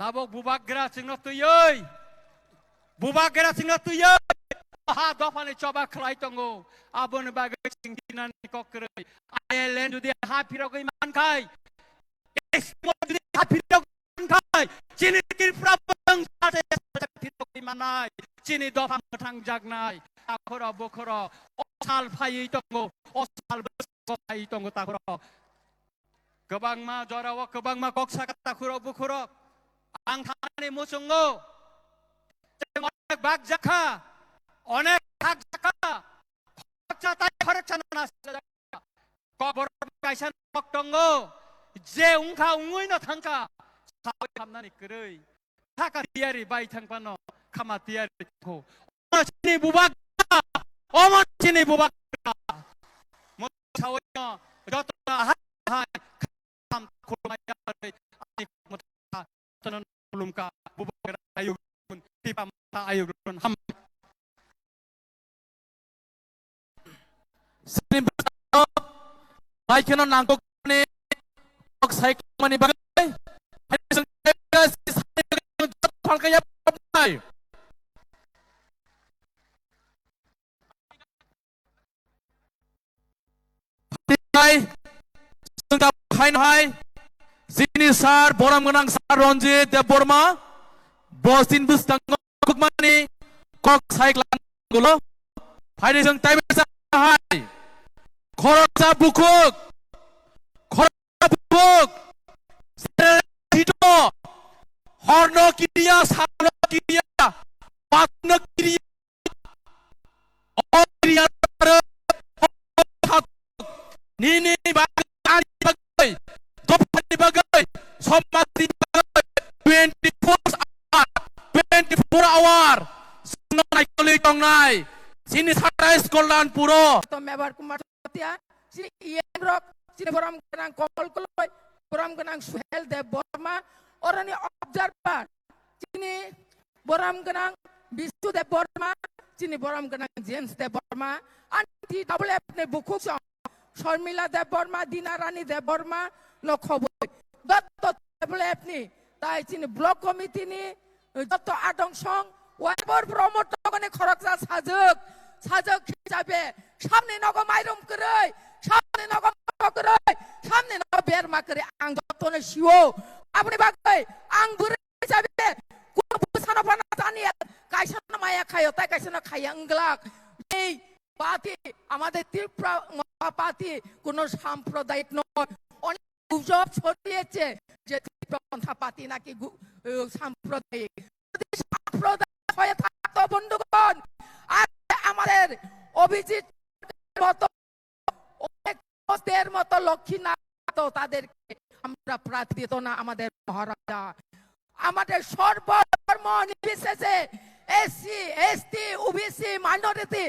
তাবক বুবাগ্রা সিংহ তুইই बुबाग्रा सिंह तुय हा दफानि चबा खलाय तंगो आबन बागै सिंगिनानि कक्रै आइलेन्ड जुदि हा फिरगै मानखाय एसमो जुदि हा फिरगै मानखाय चिनि किरफ्रा बं साथे फिरगै मानाय चिनि दफा मोथां जागनाय आखर बखर असाल फायै तंगो असाल फायै तंगो ताखर गोबांमा जराव गोबांमा कक्सा ताखर बखर आं थानानै मुसुंगो অনেক বাগ জাখা অনেক ভাগ জাখা খরচা তাই খরচা না কবর কাইসান পক্তঙ্গ যে উংখা উঙ্গুই না থাঙ্কা সাই খামনানি কरै থাকা তিয়ারি বাই থাংপানো খামা তিয়ারি খো অমচিনি বুবাগ্রা অমচিনি বুবাগ্রা মছাওয় যতনা হাই খাম খুলমায়া আনি মতা তনন লুমকা বুবাগ্রা আয়ু tipa mata ayo gun ham sini baik kena nangkok ni ok saya kemani bagai hari sengketa saya jatuh kaya apa hai sengkap hai sini sar boram menang sar Ronjit ya Borma Bosin bustang kukmani kok saiklan gulo hari jeng taime sahai khoroksa bukuk hito horno kiria sano kiria patno kiria kiria nini bagai topani bagai somati bagai 24 hour sungai naik kali tong nai sini sarai sekolah puro to mebar kumatia sini iengrok sini program kenang kol koloi program kenang Suhel de Borma orani observer chini boram ganang Bisu de Borma chini boram ganang James de Borma anti double ne bukuk Sharmila de Borma Dinarani de Borma no khoboi dotto double ni tai chini block committee ni dotto adong song ওয়াবর promoter গনে খরকজা সাজক হিসাবে সামনে নগ মাইরম করে সামনে নগ করে সামনে নগ বের মা করে আং যতনে শিও আপনি বাগৈ আং বুড়ি হিসাবে কোন বুসানো পানা জানিয়ে কাইসানা মায়া খায় তাই কাইসানা খায় আংলাক এই পাতি আমাদের ত্রিপুরা পাতি কোন সাম্প্রদায়িক নয় অনেক গুজব ছড়িয়েছে যে ত্রিপুরা পাতি নাকি সাম্প্রদায়িক সাম্প্রদায়িক হয়ে থাকতো বন্ধুগণ আর আমাদের অভিজিৎ মতো অনেক দের মতো লক্ষ্মী না তো তাদেরকে আমরা প্রার্থী দিত না আমাদের মহারাজা আমাদের সর্বধর্ম নির্বিশেষে এসসি এসটি ওবিসি মাইনরিটি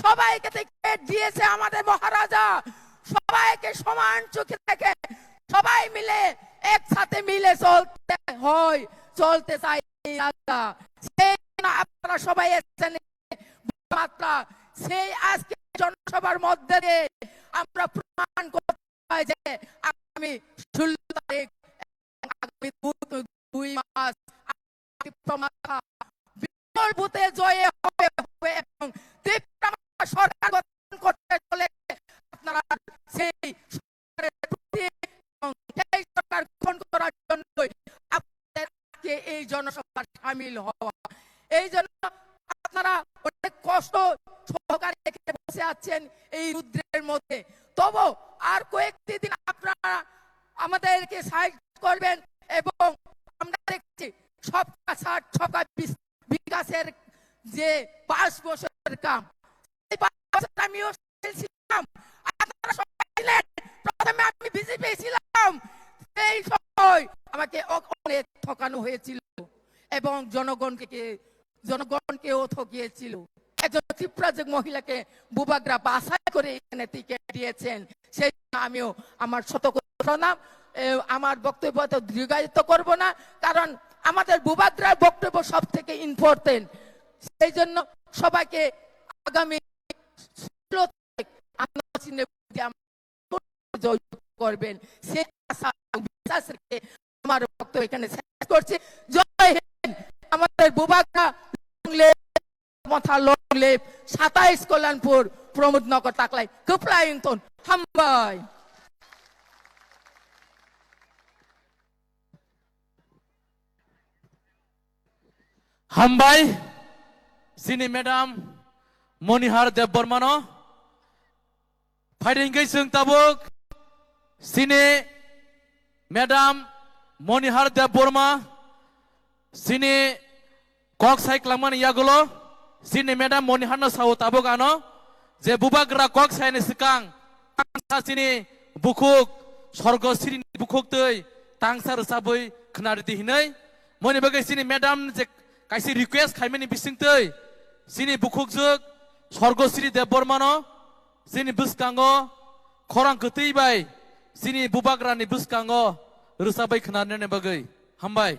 সবাইকে টিকিট দিয়েছে আমাদের মহারাজা সবাইকে সমান চোখে দেখে সবাই মিলে একসাথে মিলে চলতে হয় চলতে চাই সেই আপনারা সবাই এসেছেন মাত্রা সেই আজকে জনসভার মধ্যে দিয়ে আমরা প্রমাণ করতে চাই যে আগামী 16 তারিখ আগামী 2 মাস বিপুল ভোটে জয় হবে এবং ত্রিপুরা সরকার গঠন করতে চলে আপনারা সেই সরকারের প্রতি এবং সেই সরকার গঠন করার জন্য আপনাদের এই জনসভায় শামিল হওয়া এই জন্য আপনারা অনেক কষ্ট সহকারে এখানে বসে আছেন এই রুদ্রের মধ্যে তবু আর কয়েকটি দিন আপনারা আমাদেরকে সাহায্য করবেন এবং আমরা দেখছি সবকা সাথ সবকা বিকাশের যে 5 বছরের কাম এই 5 বছর আমিও ছিলাম আপনারা সবাই ছিলেন প্রথমে আমি বিজেপি ছিলাম সেই সময় আমাকে অনেক ঠকানো হয়েছিল এবং জনগণকেও ঠকিয়েছিল একজন ত্রিপুরাজক মহিলাকে বুবাগ্রা বাছাই করে এখানে টিকিট দিয়েছেন সেই আমিও আমার প্রণাম আমার বক্তব্য তো দীর্ঘায়িত করব না কারণ আমাদের বুবাগ্রার বক্তব্য সব থেকে ইম্পর্টেন্ট সেই জন্য সবাইকে আগামী 16 তারিখ জয় করবেন সেই আশা বিশ্বাস রেখে আমার বক্তব্য এখানে শেষ করছি জয় হিন্দ আমাদের বুবাগ্রা মথা লংলেপ 27 কল্যাণপুর প্রমোদনগর তাকলাই কপ্লাইংটন হামবাই হামবাই সিনি ম্যাডাম মনিহার দেব বর্মানো ফাইডিংগै जों ताबुक सिने ম্যাডাম মনিহার দেব বর্মা সিনে কক সাইক্লামান ইয়াগুলো সিনে ম্যাডাম মনিহার না সাউ তাবুক আনো যে বুবাগ্রা কক সাইনে সিকাং সিনি বুকুক স্বর্গ সিনি বুকুক তৈ তাংসার সাবৈ খনারতি হিनै মনি बगै सिनि ম্যাডাম যে কাইসি রিকোয়েস্ট খাইমেনি বিসিং তৈ সিনি বুকুক জক স্বর্গ শ্রী দেব বর্মানো सिनि बुसकांगो खरां गतैबाय सिनि बुबाग्रानि बुसकांगो रोसाबाय खोनानो बागै हामबाय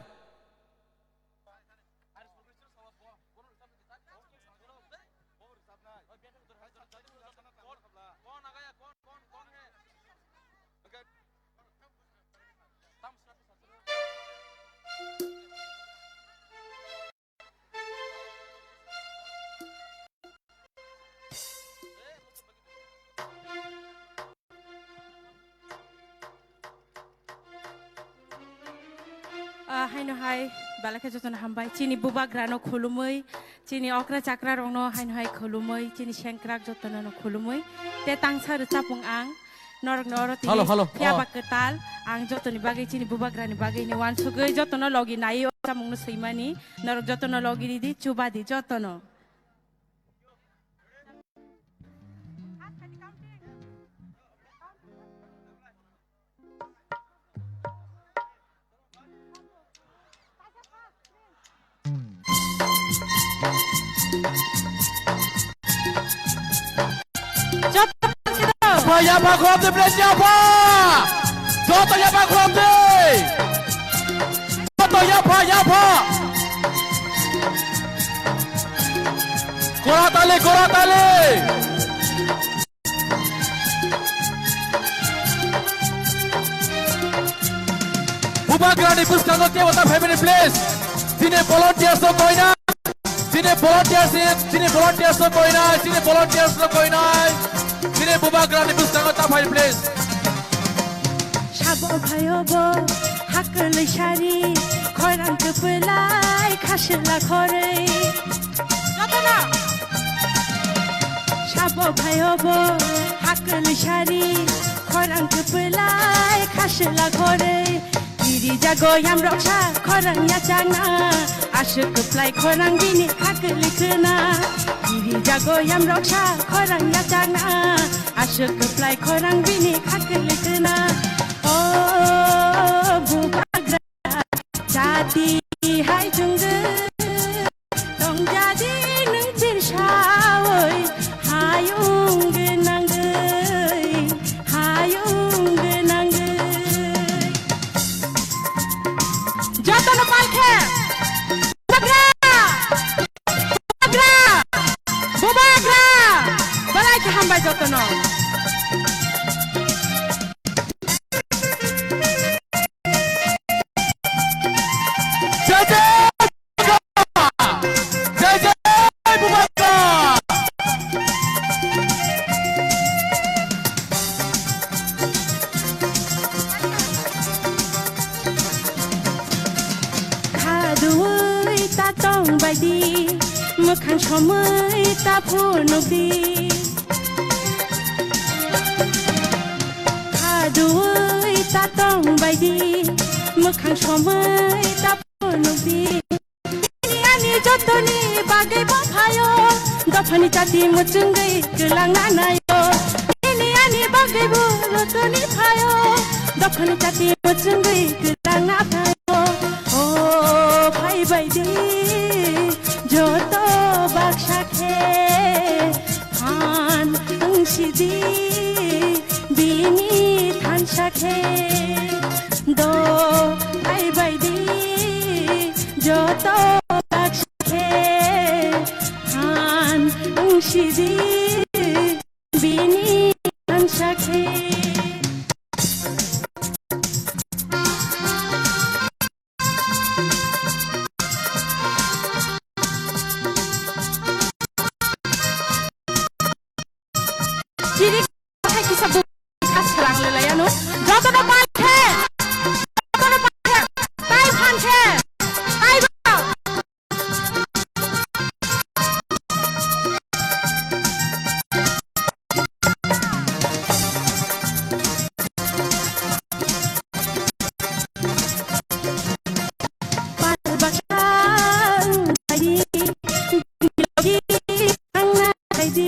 हायनो हाय बालाखे जतन हामबाय चिनि बुबाग्रानो खुलुमै चिनि अक्रा चाक्रा रंनो हायनो हाय खुलुमै चिनि सेंक्राक जतननो खुलुमै ते तांसार चापुं आं नरक नरति फिया बाकताल आं जतनि बागै चिनि बुबाग्रानि बागै नि वान सुगै जतन लगि नायो चामुंनो सैमानि नरक जतन लगि दिदि चुबादि जतन Siapa khotib siapa? Jatuh siapa khotib? Koratale, koratale. Bubagrani Puskango Kewata family place. Sine volunteers to koina. Sine volunteers to koina. Sine volunteers to koina. Sine Bubagrani Puskango ta family place. Shabo bhayobo hakle shari khorang tupulai khashla khore. Jotona. Shabo bhayobo hakle shari khorang tupulai khashla khore. Diri jago yam roksha khorang ya changna ashuk plai khorang bini hakle khna. Diri jago yam roksha khorang ya changna ashuk plai khorang bini hakle khna. Oh, Bubagra, Jati, Hai Junga, Dong Jadi Nung Tirshawai, Hayung Genangai, Hayung Genangai. Jatana Palke, Bubagra, Bubagra, Balai Hambai Jatana. Mukhan shomai ta phunukdi Khadui ta tong baidi Mukhan shomai ta phunukdi Ni ani jotoni bagai baphayo Dafani chati muchungai kelang nanayo Ni ani bagai jotoni phayo Dafani chati muchungai kelang nanayo Oh bhai baidi Joto baksha khe than angshidi bini than shakhe do ai baidi joto baksha khe than angshidi bini than shakhe Jadi saya kisah bukan serang lelayano. Jatuh na pakai, jatuh na pakai, tai panche, tai bau. Pasbakan, lagi, lagi, tangan lagi.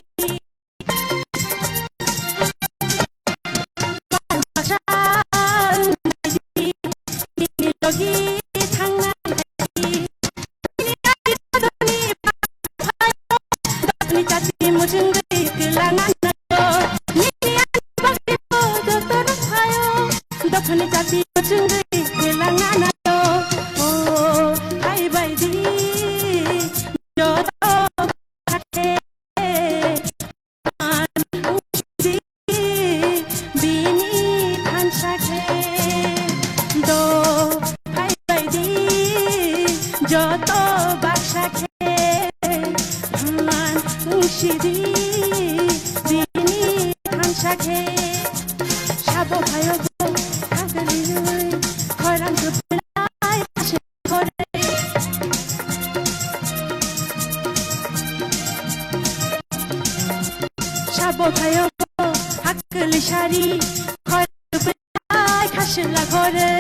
Joto baksha khe than angshidi bini than shakhe Shabo bhayobo hakli khorang tupulai khore Shabo bhayobo hakli shari khorang tupulai khashla khore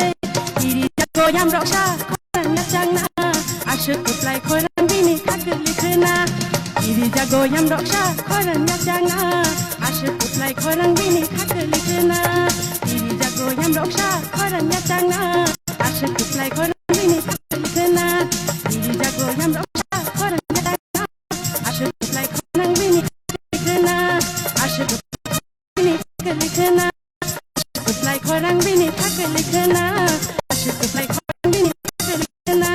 Diri jago yam roksha khorang ya changna Ashuk plai khorang bini hakli khna Diri jago yam roksha khorang ya changna Ashuk plai khorang bini hakli khna Diri jago yam roksha khorang ya changna Ashuk plai khorang bini hakli khna Diri jago yam roksha khorang ya changna Ashuk plai khorang bini hakli khna Ashuk bini hakli khna Ashuk plai khorang bini hakli khna Ashuk plai khorang bini hakli khna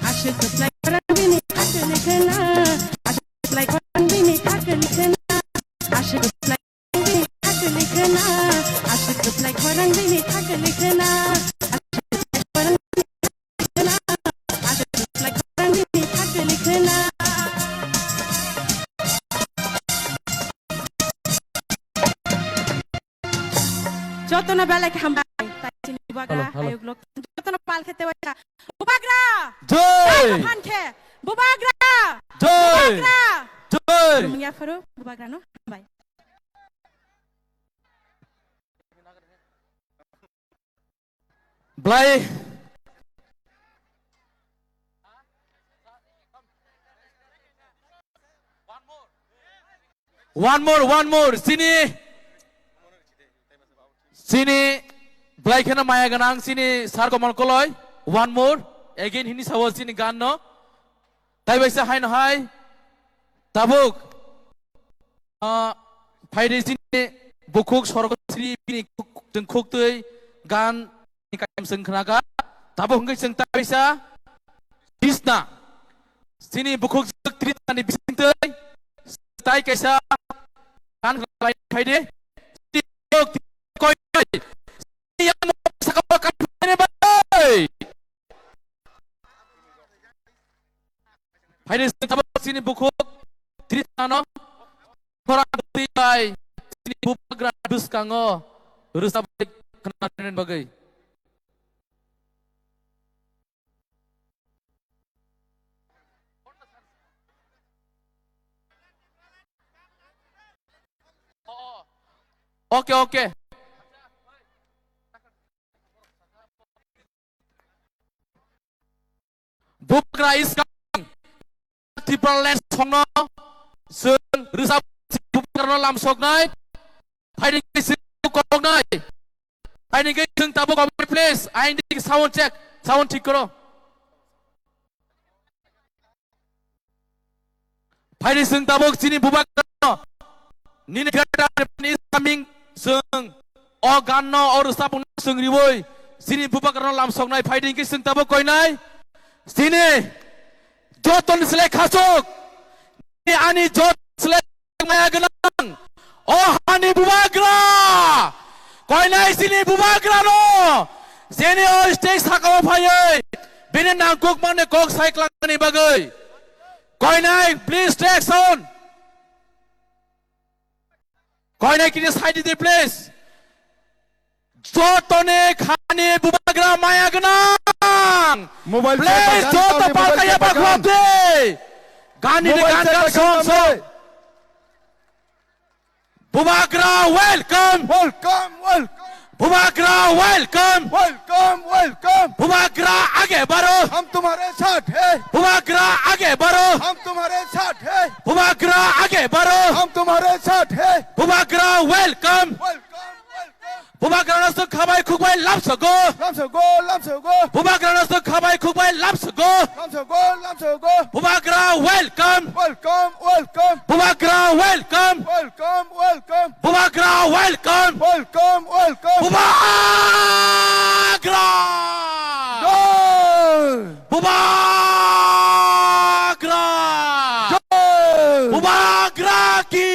Ashuk plai khorang bini hakli khna Ashuk plai khorang যতন বেলায় হামবাই তাই চিনি বুবাগ্রা আয়োগ লোক যতন পাল খেতে বাচ্চা বুবাগ্রা জয় fun খে বুবাগ্রা জয় জয় মুইয়া ফরো বুবাগ্রা no হামবাই Blay. One more. Sini. Blay kena maya ganang sini sar komal koloi. One more. Again hini sawal sini gan no. Tai baisa hai no hai. Tabuk. Phaide sini bukuk sorok sini pini tengkuk tui gan. Kayam sengkanaga, tabu hingga seng tabisa, bisna, sini bukuk cerita ni bisintei, stay kaisa, kan lain payde, tiok koi, yang mau sakau kan ini bay, payde tabu sini bukuk cerita no, orang tiai, sini bukuk gradus kango, urus apa kenalan bagai. Okay. Bubagra is coming. Triple lens songno. Sung rusap bubagra lam sognai. Fighting is kognai. Fighting is sung tabu cover place. I need sound check. Sound check karo. Fighting sung tabu sini bubagra. Nini kata is coming. Sung organ no or sapung sung riboy sini bupak karena lamsong nai fighting ki sung tabo koi nai sini joton selek hasuk ni ani jot selek maya genang oh hani bubagra koi nai sini bubagra no sini oh stage sakau phai bini nangkuk mane kok cycling ni bagai koi nai please take sound. Koi naik kini side di place. Jotone khani bubagra maya genang. Mobile place joto palkaya bakhote. Gani ne gan song. Bubagra welcome. बुबाग्रा welcome बुबाग्रा आगे बढ़ो हम तुम्हारे साथ हैं बुबाग्रा आगे बढ़ो हम तुम्हारे साथ हैं बुबाग्रा आगे बढ़ो हम तुम्हारे साथ हैं बुबाग्रा वेलकम बुबाग्रा नस्तो खाबाय खुबाय लामसगो बुबाग्रा नस्तो खाबाय खुबाय लामसगो बुबाग्रा वेलकम बुबाग्रा वेलकम बुबाग्रा वेलकम बुबाग्रा बुबाग्रा बुबाग्रा की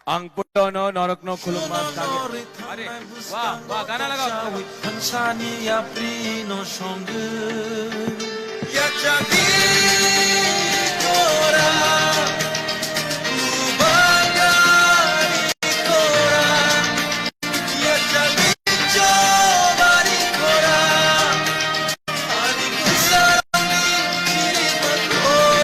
Ang puno norokno khulummas kage. Are wah gana lagao. Hansani aprino songe. Ya jadi kora. Ubagari kora. Ya jadi jobari kora. Adi kusarani kiri kora.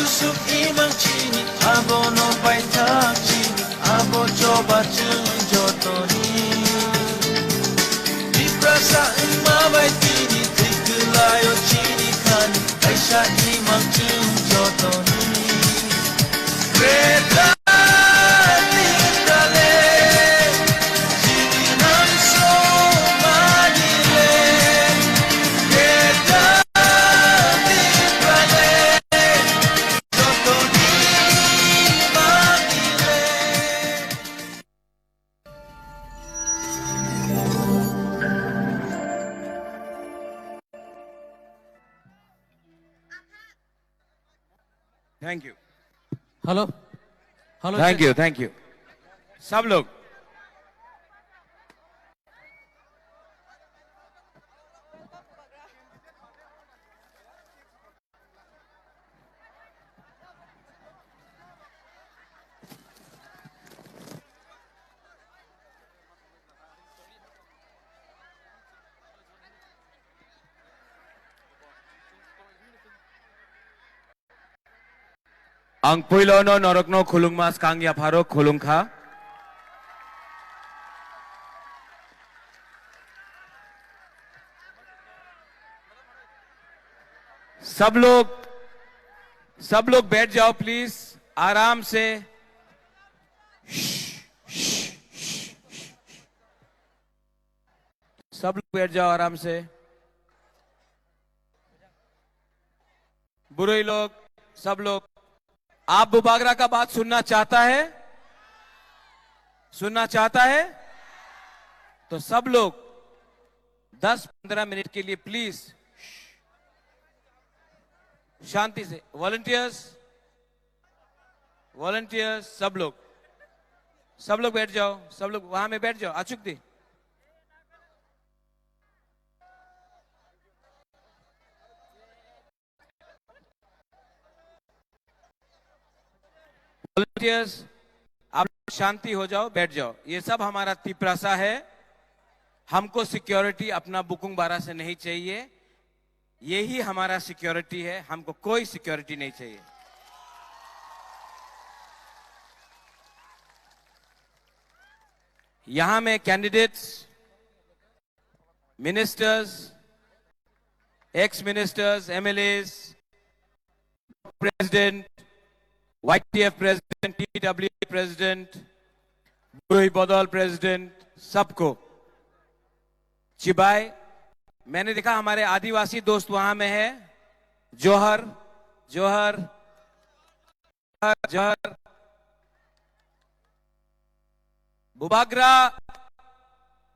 Susuk imang chini abono baitak chini abo coba jotoni di perasaan mabai tini tikelayo chini kan Aisha imang jotoni Reda thank you hello hello thank you सब लोग ang puilono norokno khulungmas kangya pharo khulungkha सब लोग बैठ जाओ please आराम से सब लोग बैठ जाओ आराम से बुरे लोग सब लोग आप बुबागरा का बात सुनना चाहता है तो सब लोग 10-15 मिनट के लिए प्लीज शांति से वॉलंटियर्स सब लोग बैठ जाओ सब लोग वहां में बैठ जाओ अचुक दी वॉलंटियर्स आप शांति हो जाओ बैठ जाओ ये सब हमारा तिपरासा है हमको सिक्योरिटी अपना बुकुंग बारा से नहीं चाहिए यही हमारा सिक्योरिटी है हमको कोई सिक्योरिटी नहीं चाहिए यहां में candidates ministers ex ministers MLAs president YTF president TWA president बुरुई बदौल प्रेसिडेंट सबको चिबाई मैंने देखा हमारे आदिवासी दोस्त वहां में है जोहर बुबागरा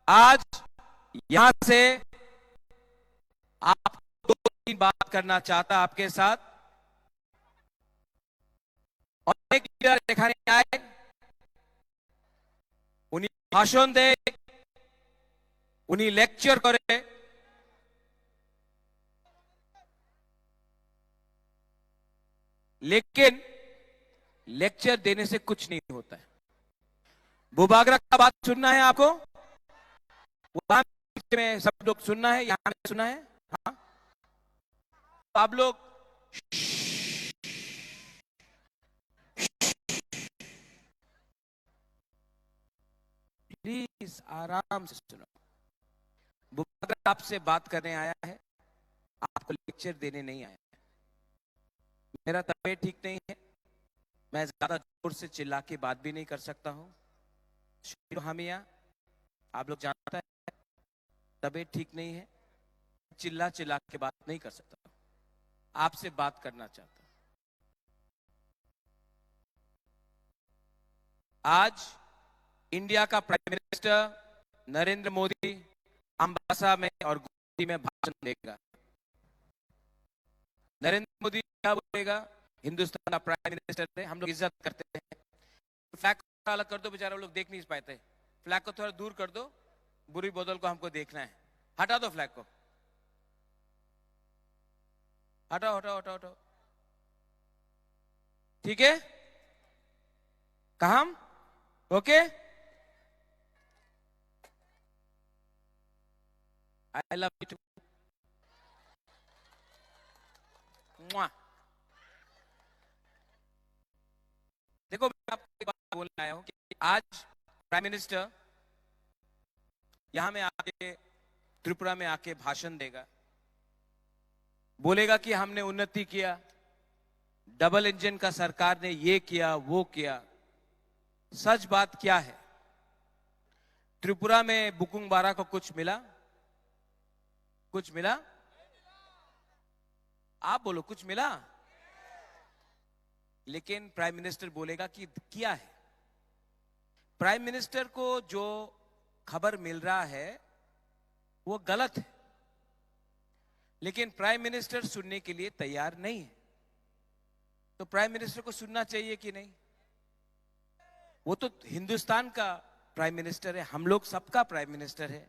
आज यहां से आप 2-3 बात करना चाहता आपके साथ और एक लीडर এখানে आए उन्हीं भाषण दे उन्हीं लेक्चर करे लेकिन लेक्चर देने से कुछ नहीं होता है बुबागरा का बात सुनना है आपको वहां में सब लोग सुनना है यहां में सुनना है हाँ आप लोग प्लीज आराम से सुनो बुबागरा आपसे बात करने आया है आपको लेक्चर देने नहीं आया है मेरा तबीयत ठीक नहीं है मैं ज्यादा जोर से चिल्ला के बात भी नहीं कर सकता हूं हामिया आप लोग जानता है तबीयत ठीक नहीं है चिल्ला के बात नहीं कर सकता आपसे बात करना चाहता हूं आज इंडिया का प्राइम मिनिस्टर नरेंद्र मोदी अम्बासा में और गुवाहाटी में भाषण देगा नरेंद्र मोदी क्या बोलेगा हिंदुस्तान का प्राइम मिनिस्टर है हम लोग इज्जत करते हैं फ्लैग को अलग कर दो बेचारे लोग देख नहीं पाते फ्लैग को थोड़ा दूर कर दो बुरी बोतल को हमको देखना है हटा दो फ्लैग को हटाओ ठीक है कहा okay I love you too. देखो मैं आपको एक बात बोलना आया हूं कि आज प्राइम मिनिस्टर यहां में आके त्रिपुरा में आके भाषण देगा, बोलेगा कि हमने उन्नति किया, डबल इंजन का सरकार ने ये किया वो किया। सच बात क्या है? त्रिपुरा में बुकुंग बारा को कुछ मिला? कुछ मिला? आप बोलो कुछ मिला? लेकिन प्राइम मिनिस्टर बोलेगा कि किया है। प्राइम मिनिस्टर को जो खबर मिल रहा है वो गलत है, लेकिन प्राइम मिनिस्टर सुनने के लिए तैयार नहीं है। तो प्राइम मिनिस्टर को सुनना चाहिए कि नहीं? वो तो हिंदुस्तान का प्राइम मिनिस्टर है, हम लोग सबका प्राइम मिनिस्टर है।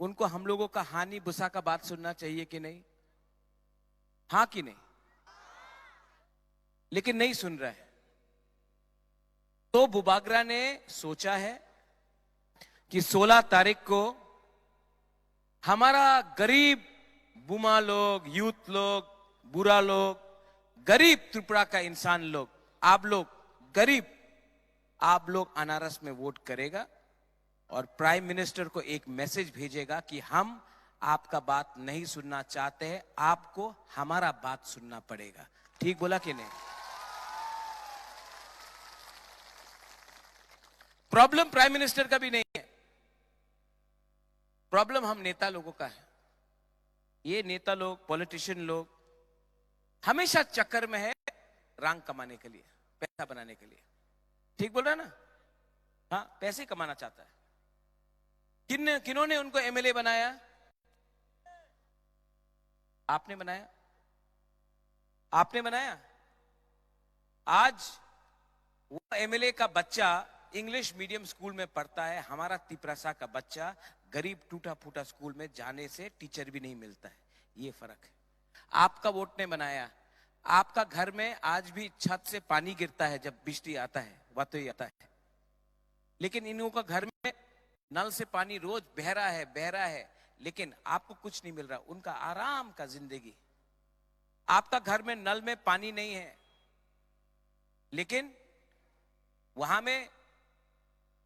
उनको हम लोगों का हानि बुसा का बात सुनना चाहिए कि नहीं? हाँ कि नहीं? लेकिन नहीं सुन रहा है। तो बुबागरा ने सोचा है कि 16 तारीख को हमारा गरीब बुमा लोग, यूथ लोग, बुरा लोग, गरीब त्रिपुरा का इंसान लोग, आप लोग गरीब, आप लोग अनारस में वोट करेगा और प्राइम मिनिस्टर को एक मैसेज भेजेगा कि हम आपका बात नहीं सुनना चाहते हैं, आपको हमारा बात सुनना पड़ेगा। ठीक बोला कि नहीं? प्रॉब्लम प्राइम मिनिस्टर का भी नहीं है, प्रॉब्लम हम नेता लोगों का है। ये नेता लोग, पॉलिटिशियन लोग हमेशा चक्कर में है रैंक कमाने के लिए, पैसा बनाने के लिए। ठीक बोल रहा है ना? हाँ, पैसे कमाना चाहता है। किन्होंने उनको एमएलए बनाया? आपने बनाया, आपने बनाया। आज वो एमएलए का बच्चा इंग्लिश मीडियम स्कूल में पढ़ता है, हमारा तिपरासा का बच्चा गरीब टूटा फूटा स्कूल में जाने से टीचर भी नहीं मिलता है। ये फर्क है। आपका वोट ने बनाया। आपका घर में आज भी छत से पानी गिरता है जब बिजली आता है, वातो आता है, लेकिन इन लोगों का घर में नल से पानी रोज बह रहा है, लेकिन आपको कुछ नहीं मिल रहा। उनका आराम का जिंदगी। आपका घर में नल में पानी नहीं है, लेकिन वहां में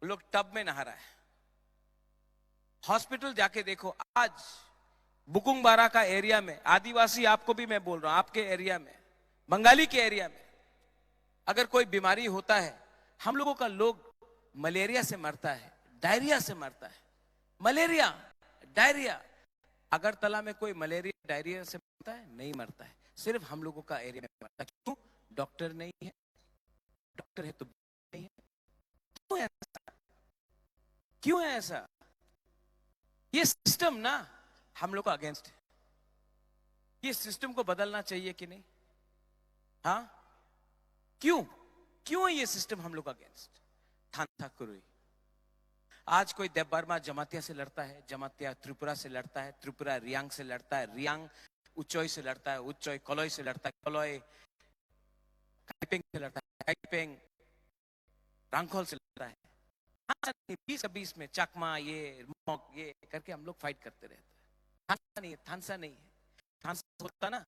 लोग टब में नहा रहा है। हॉस्पिटल जाके देखो, आज बुकुंग बारा का एरिया में, आदिवासी आपको भी मैं बोल रहा हूं, आपके एरिया में, बंगाली के एरिया में अगर कोई बीमारी होता है, हम लोगों का लोग मलेरिया से मरता है, डायरिया से मरता है। Malaria, diarrhoea. अगरतला में कोई मलेरिया डायरिया से मरता है? नहीं मरता है। सिर्फ हम लोगों का एरिया में मरता है। क्यों? डॉक्टर नहीं है। डॉक्टर है तो नहीं है। क्यों है ऐसा? क्यों है ऐसा? ये सिस्टम ना हम लोग का अगेंस्ट है। ये सिस्टम को बदलना चाहिए कि नहीं? हाँ, क्यों ये सिस्टम हम लोग अगेंस्ट? थानथा कुरुई। आज कोई देवबर्मा जमातिया से लड़ता है, जमातिया त्रिपुरा से लड़ता है, त्रिपुरा रियांग से लड़ता है, रियांग उच्चोई से लड़ता है, उच्चोई कलोई से लड़ता है, कलोई काइपेंग से लड़ता है, काइपेंग रांखोल से लड़ता है। 20 में चकमा ये करके हम लोग फाइट करते रहते हैं। थानसा नहीं है। थानसा होता ना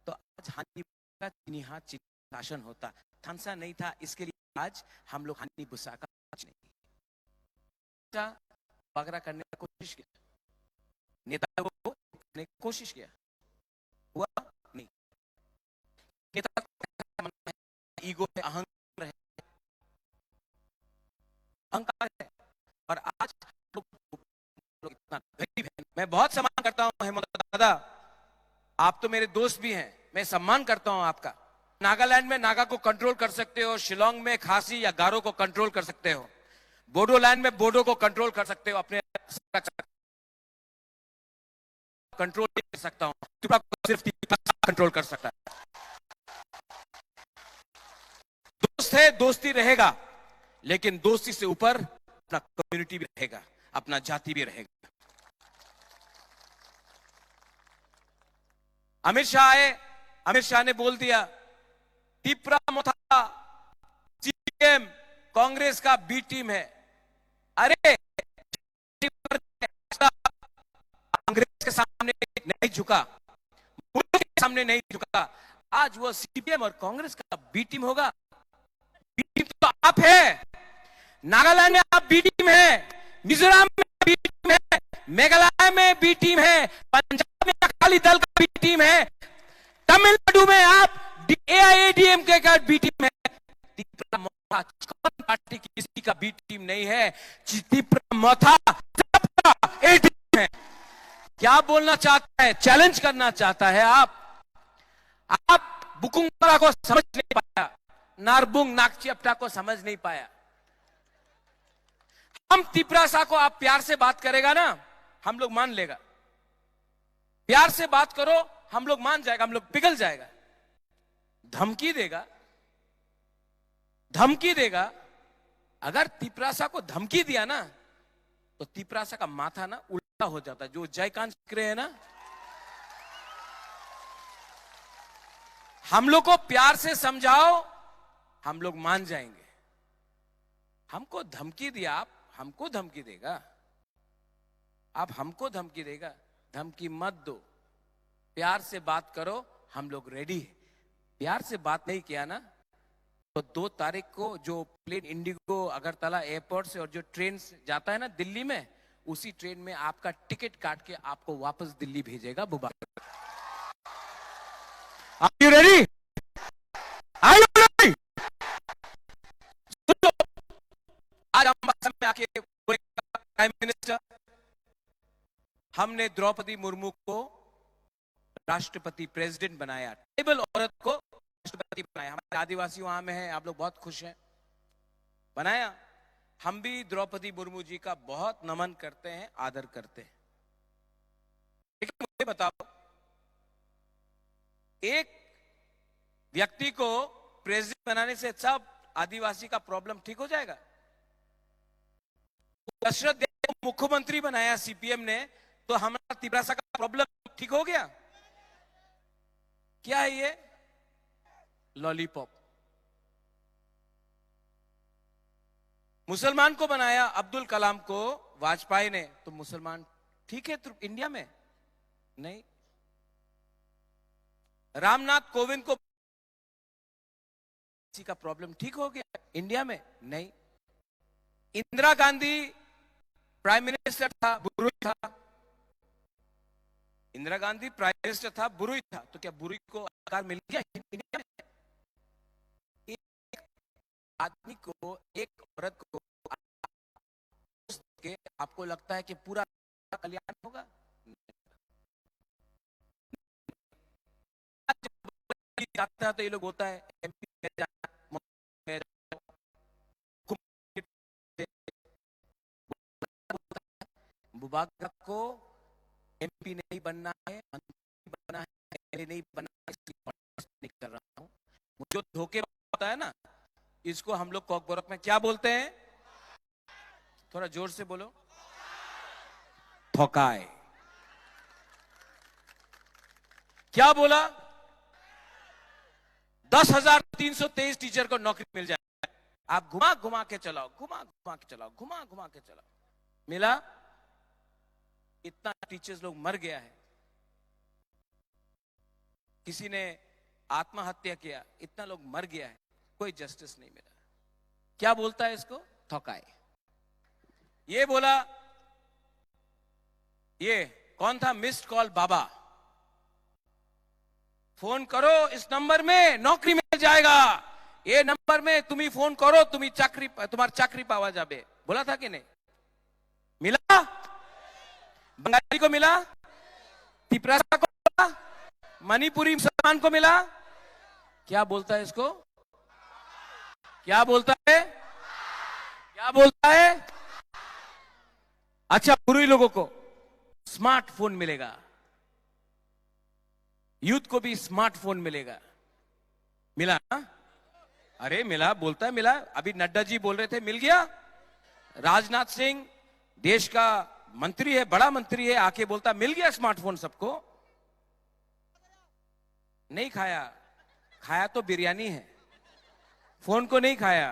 तो आज हानि का चीनी हाथ चीनी शासन होता। थानसा नहीं था, इसके लिए आज हम लोग हानि बुसा का नहीं बागरा करने की कोशिश किया, नेता को करने की कोशिश किया, हुआ नहीं। नेता को ईगो है, अहंकार है, अहंकार है। और आज लोग इतना गरीब है। मैं बहुत सम्मान करता हूं हेमंत दादा, आप तो मेरे दोस्त भी हैं, मैं सम्मान करता हूं आपका। नागालैंड में नागा को कंट्रोल कर सकते हो, शिलोंग में खासी या गारो को कंट्रोल कर सकते हो, बोडोलैंड में बोडो को कंट्रोल कर सकते हो, अपने कंट्रोल कर सकता हूं, त्रिपुरा को सिर्फ कंट्रोल कर सकता है। दोस्त है, दोस्ती रहेगा, लेकिन दोस्ती से ऊपर अपना कम्युनिटी भी रहेगा, अपना जाति भी रहेगा। अमित शाह आए, अमित शाह ने बोल दिया त्रिपुरा मोथा सीएम कांग्रेस का बी टीम है। अरे कांग्रेस के सामने नहीं झुका, मुल्क के सामने नहीं झुका। आज वो सीपीएम और कांग्रेस का बी टीम होगा। बी टीम तो आप है, नागालैंड में आप बी टीम है, मिजोरम में बी टीम है, मेघालय में बी टीम है, पंजाब में अकाली दल का बी टीम है, तमिलनाडु में आप AIADMK का बी टीम है। त्रिपुरा मोथा पार्टी किसी का बी टीम नहीं है, त्रिपुरा मोथा सबका ए टीम है। क्या बोलना चाहता है, चैलेंज करना चाहता है आप बुकुंगरा को समझ नहीं पाया, नारबुंग नागचेप्टा को समझ नहीं पाया। हम तिपरासा को आप प्यार से बात करेगा ना, हम लोग मान लेगा। प्यार से बात करो, हम लोग मान जाएगा, हम लोग पिघल जाएगा। धमकी देगा। अगर तिपरासा को धमकी दिया ना, तो तिपरासा का माथा ना उल्टा हो जाता है। जो जयकांत सीख रहे हैं ना, हम लोग को प्यार से समझाओ, हम लोग मान जाएंगे। हमको धमकी दिया, आप हमको धमकी देगा, आप हमको धमकी देगा। धमकी मत दो, प्यार से बात करो, हम लोग रेडी है। प्यार से बात नहीं किया ना, तो 2 तारीख को जो प्लेन इंडिगो अगरतला एयरपोर्ट से और जो ट्रेन जाता है ना दिल्ली में, उसी ट्रेन में आपका टिकट काट के आपको वापस दिल्ली भेजेगा बुबा। Are you ready? Are you ready? सुनो, आज अम्बासा में आके प्राइम मिनिस्टर, हमने द्रौपदी मुर्मू को राष्ट्रपति प्रेसिडेंट बनाया, ट्राइबल औरत को राष्ट्रपति बनाया। हमारे आदिवासी वहां में है, आप लोग बहुत खुश हैं, बनाया। हम भी द्रौपदी मुर्मू जी का बहुत नमन करते हैं, आदर करते हैं। लेकिन मुझे बताओ, एक व्यक्ति को प्रेसिडेंट बनाने से सब आदिवासी का प्रॉब्लम ठीक हो जाएगा? दशरथ देव को मुख्यमंत्री बनाया सीपीएम ने, तो हमारा तिपरासा का प्रॉब्लम ठीक हो गया? क्या है ये? लॉलीपॉप। मुसलमान को बनाया अब्दुल कलाम को वाजपेयी ने, तो मुसलमान ठीक है तो इंडिया में नहीं। रामनाथ कोविंद को किसी का प्रॉब्लम ठीक हो गया इंडिया में नहीं। इंदिरा गांधी प्राइम मिनिस्टर था, बुरुई था। इंदिरा गांधी प्राइम मिनिस्टर था, बुरुई था, तो क्या बुरुई को अधिकार मिल गया इंडिया में? एक आदमी को, एक औरत को के आपको लगता है कि पूरा कल्याण होगा? जाता है तो ये लोग होता है एमपी बुबागरा को एमपी नहीं बनना है, मंत्री बनना है, एमएलए नहीं बनना है, नहीं कर रहा हूं। जो धोखे होता है ना, इसको हम लोग कॉकबोरक में क्या बोलते हैं? थोड़ा जोर से बोलो, थोकाए। क्या बोला? 10,323 टीचर को नौकरी मिल जाए। आप घुमा घुमा के चलाओ, घुमा घुमा के चलाओ, घुमा घुमा के चलाओ, मिला? इतना टीचर्स लोग मर गया है, किसी ने आत्महत्या किया, इतना लोग मर गया है, कोई जस्टिस नहीं मिला। क्या बोलता है इसको? थोकाए। ये बोला, ये कौन था? मिस्ड कॉल बाबा, फोन करो इस नंबर में नौकरी मिल जाएगा, ये नंबर में तुम्ही फोन करो, तुम्हारी चाकरी पावा जाबे। बोला था कि नहीं? मिला? बंगाली को मिला? तिपरासा को मिला? मणिपुरी मुसलमान को मिला? क्या बोलता है इसको? क्या बोलता है? क्या बोलता है? अच्छा, बुरुई लोगों को स्मार्टफोन मिलेगा, यूथ को भी स्मार्टफोन मिलेगा। मिला ना? अरे मिला, बोलता है मिला। अभी नड्डा जी बोल रहे थे मिल गया। राजनाथ सिंह देश का मंत्री है, बड़ा मंत्री है, आके बोलता मिल गया स्मार्टफोन सबको। नहीं खाया, खाया तो बिरयानी है, फोन को नहीं खाया,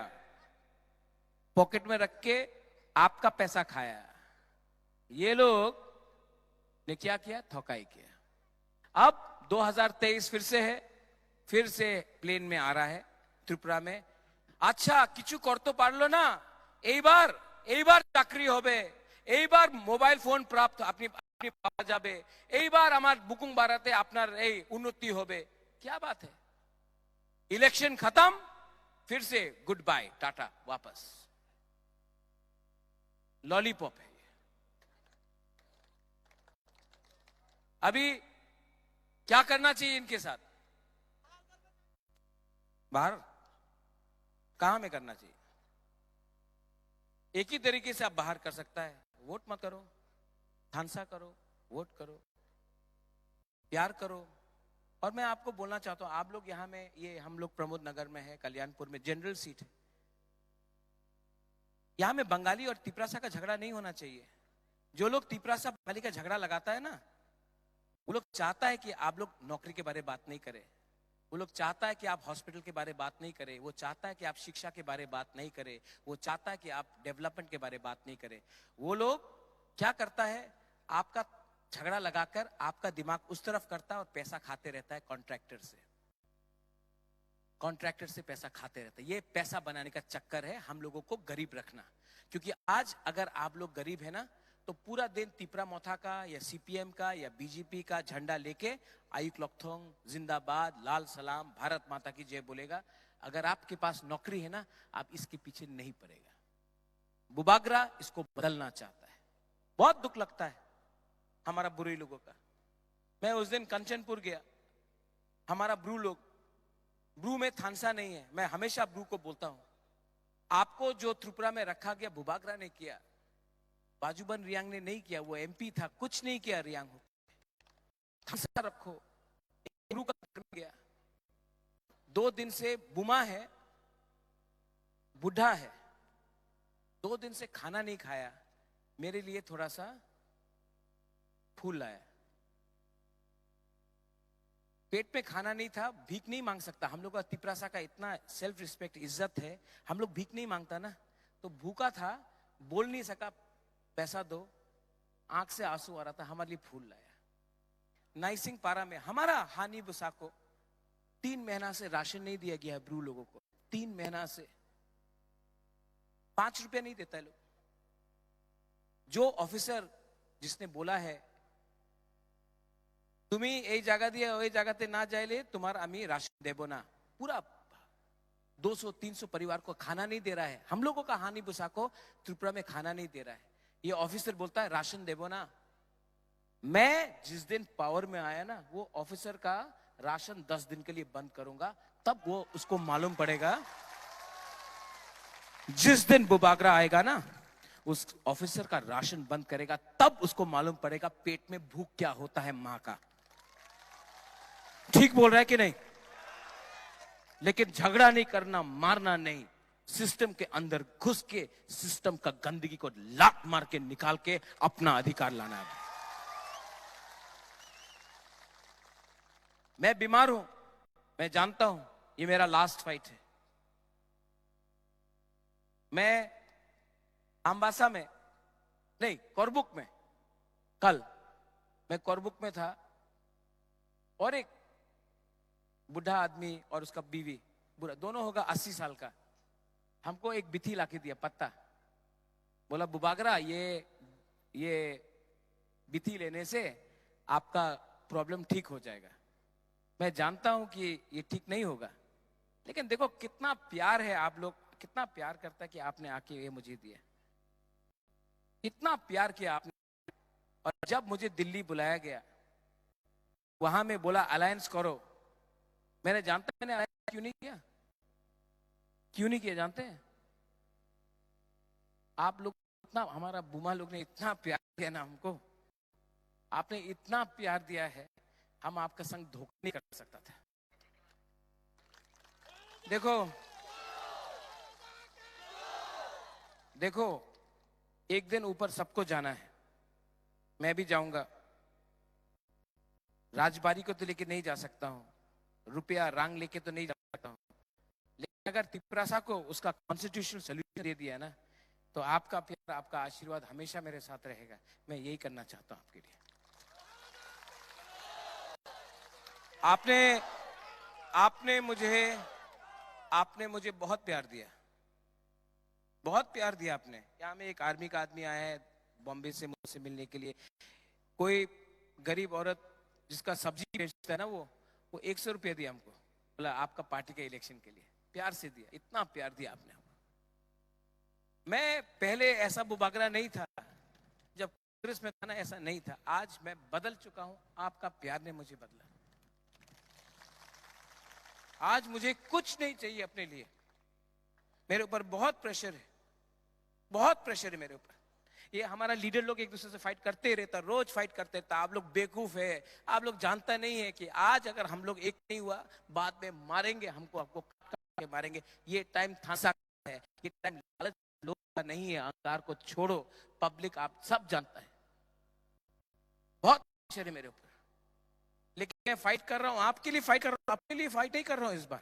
पॉकेट में रख के आपका पैसा खाया। ये लोग ने क्या किया? थोकाई किया। अब 2023 फिर से है, फिर से प्लेन में आ रहा है त्रिपुरा में। আচ্ছা কিছু করতে পারলো না, এইবার এইবার চাকরি হবে, এইবার মোবাইল ফোন প্রাপ্ত আপনি আপনি পাওয়া যাবে, এইবার আমার বুকিং বাড়াতে আপনার এই উন্নতি হবে। क्या बात है? इलेक्शन खत्म, फिर से गुड बाय टाटा वापस। लॉलीपॉप है ये। अभी क्या करना चाहिए इनके साथ? बाहर कहां में करना चाहिए? एक ही तरीके से आप बाहर कर सकता है, वोट मत करो, थानसा करो, वोट करो, प्यार करो। और मैं आपको बोलना चाहता हूं, आप लोग यहां में, ये हम लोग प्रमोद नगर में है, कल्याणपुर में जनरल सीट है, यहां में बंगाली और तिपरासा का झगड़ा नहीं होना चाहिए। जो लोग तिपरासा बंगाली का झगड़ा लगाता है ना, वो लोग चाहता है कि आप लोग नौकरी के बारे में बात नहीं करें, वो लोग चाहता है कि आप हॉस्पिटल के बारे में बात नहीं करें, वो चाहता है कि आप शिक्षा के बारे में बात नहीं करें, वो चाहता है कि आप डेवलपमेंट के बारे में बात नहीं करें। वो लोग क्या करता है, आपका झगड़ा लगाकर आपका दिमाग उस तरफ करता है और पैसा खाते रहता है कॉन्ट्रैक्टर से, कॉन्ट्रैक्टर से पैसा खाते रहता है। ये पैसा बनाने का चक्कर है, हम लोगों को गरीब रखना। क्योंकि आज अगर आप लोग गरीब है ना, तो पूरा दिन तिपरा मोथा का या सीपीएम का या बीजेपी का झंडा लेके आयुक लोकथोंग जिंदाबाद, लाल सलाम, भारत माता की जय बोलेगा। अगर आपके पास नौकरी है ना, आप इसके पीछे नहीं पड़ेगा। बुबागरा इसको बदलना चाहता है। बहुत दुख लगता है हमारा बुरी लोगों का। मैं उस दिन कंचनपुर गया, हमारा ब्रू लोग, ब्रू में थानसा नहीं है, मैं हमेशा ब्रू को बोलता हूं, आपको जो त्रिपुरा में रखा गया बुबागरा ने किया, बाजूबन रियांग ने नहीं किया, वो एमपी था, कुछ नहीं किया रियांग हो, थानसा रखो। ब्रू का गया 2 दिन से बुमा है, बुढ़ा है, 2 दिन से खाना नहीं खाया, मेरे लिए थोड़ा सा फूल लाया। पेट में खाना नहीं था, भीख नहीं मांग सकता। हम लोग का तिपरासा का इतना सेल्फ रिस्पेक्ट, इज्जत है, हम लोग भीख नहीं मांगता ना। तो भूखा था, बोल नहीं सका, पैसा दो, आंख से आंसू आ रहा था, हमारे लिए फूल लाया। नाइसिंग पारा में हमारा हानि बुसा को 3 महीना से राशन नहीं दिया गया है ब्रू लोगों को, 3 महीना से 5 रुपया नहीं देता है लोग। जो ऑफिसर जिसने बोला है तुम्हें यही जगह दिया, वही जगह ना जाए, तुम्हारा आमी राशन देबो ना, पूरा 200-300 परिवार को खाना नहीं दे रहा है। हम लोगों का हानि बुसा को त्रिपुरा में खाना नहीं दे रहा है। ये ऑफिसर बोलता है राशन देबो ना। मैं जिस दिन पावर में आया ना, वो ऑफिसर का राशन 10 दिन के लिए बंद करूंगा, तब वो उसको मालूम पड़ेगा। जिस दिन बुबागरा आएगा ना, उस ऑफिसर का राशन बंद करेगा, तब उसको मालूम पड़ेगा पेट में भूख क्या होता है मां का। ठीक बोल रहा है कि नहीं? लेकिन झगड़ा नहीं करना, मारना नहीं, सिस्टम के अंदर घुस के सिस्टम का गंदगी को लात मार के निकाल के अपना अधिकार लाना है। मैं बीमार हूं, मैं जानता हूं, ये मेरा लास्ट फाइट है। मैं अम्बासा में नहीं, कोरबुक में, कल मैं कोरबुक में था और एक बुढ़ा आदमी और उसका बीवी, बुढ़ा दोनों होगा 80 साल का, हमको एक बिथी लाके दिया, पत्ता। बोला बुबागरा ये बिथी लेने से आपका प्रॉब्लम ठीक हो जाएगा। मैं जानता हूं कि ये ठीक नहीं होगा, लेकिन देखो कितना प्यार है, आप लोग कितना प्यार करता है कि आपने आके ये मुझे दिया, इतना प्यार किया आपने। और जब मुझे दिल्ली बुलाया गया, वहां में बोला अलायंस करो, मैंने जानता, मैंने अलायंस क्यों नहीं किया, क्यों नहीं किया जानते हैं? आप लोग इतना, हमारा बुमा लोग ने इतना प्यार दिया ना हमको, आपने इतना प्यार दिया है, हम आपका संग धोखा नहीं कर सकता था। देखो एक दिन ऊपर सबको जाना है, मैं भी जाऊंगा। राजबारी को तो लेके नहीं जा सकता हूं, रुपया रांग लेके तो नहीं जा सकता हूं, लेकिन अगर तिपरासा को उसका कॉन्स्टिट्यूशनल सोल्यूशन दे दिया ना, तो आपका प्यार, आपका आशीर्वाद हमेशा मेरे साथ रहेगा। मैं यही करना चाहता हूं आपके लिए। आपने मुझे आपने मुझे बहुत प्यार दिया, बहुत प्यार दिया आपने। यहाँ में एक आर्मी का आदमी आया है बॉम्बे से मुझसे मिलने के लिए। कोई गरीब औरत जिसका सब्जी बेचता है ना, वो 100 रुपया दिया हमको, बोला आपका पार्टी के इलेक्शन के लिए, प्यार से दिया, इतना प्यार दिया आपने। मैं पहले ऐसा बुबागरा नहीं था, जब कांग्रेस में था ना ऐसा नहीं था। आज मैं बदल चुका हूं, आपका प्यार ने मुझे बदला। आज मुझे कुछ नहीं चाहिए अपने लिए। मेरे ऊपर बहुत प्रेशर है, बहुत प्रेशर है मेरे ऊपर। ये हमारा लीडर लोग एक दूसरे से फाइट करते रहता, रोज फाइट करते रहता। आप लोग बेवकूफ है, आप लोग जानता नहीं है कि आज अगर हम लोग एक नहीं हुआ, बाद में मारेंगे हमको, आपको काट के मारेंगे। ये टाइम थांसा है, ये टाइम लालच लोग का नहीं है। अहंकार को छोड़ो, पब्लिक आप सब जानता है। बहुत प्रेशर है मेरे ऊपर, लेकिन मैं फाइट कर रहा हूं, आपके लिए फाइट कर रहा हूं, आपके लिए फाइट नहीं कर रहा हूं इस बार।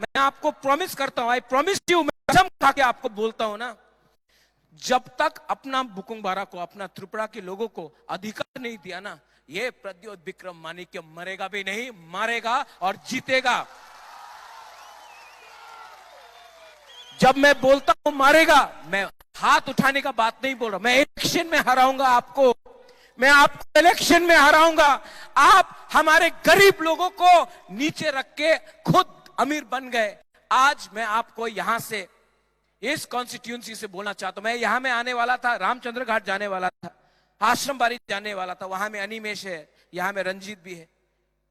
मैं आपको प्रॉमिस करता हूं, आई प्रॉमिस यू, मैं कसम खा के आपको बोलता हूं ना, जब तक अपना बुकुंबारा को, अपना त्रिपुरा के लोगों को अधिकार नहीं दिया ना, ये प्रद्योत विक्रम माणिक्य मरेगा भी नहीं, मारेगा और जीतेगा। जब मैं बोलता हूं मारेगा, मैं हाथ उठाने का बात नहीं बोल रहा। मैं इलेक्शन में हराऊंगा आपको, मैं आपको इलेक्शन में हराऊंगा। आप हमारे गरीब लोगों को नीचे रख के खुद अमीर बन गए। आज मैं आपको यहां से, इस कॉन्स्टिट्यूंसी से बोलना चाहता हूं। मैं यहां में आने वाला था, रामचंद्र घाट जाने वाला था, आश्रम बाड़ी जाने वाला था। वहां में अनिमेश है, यहां में रंजीत भी है।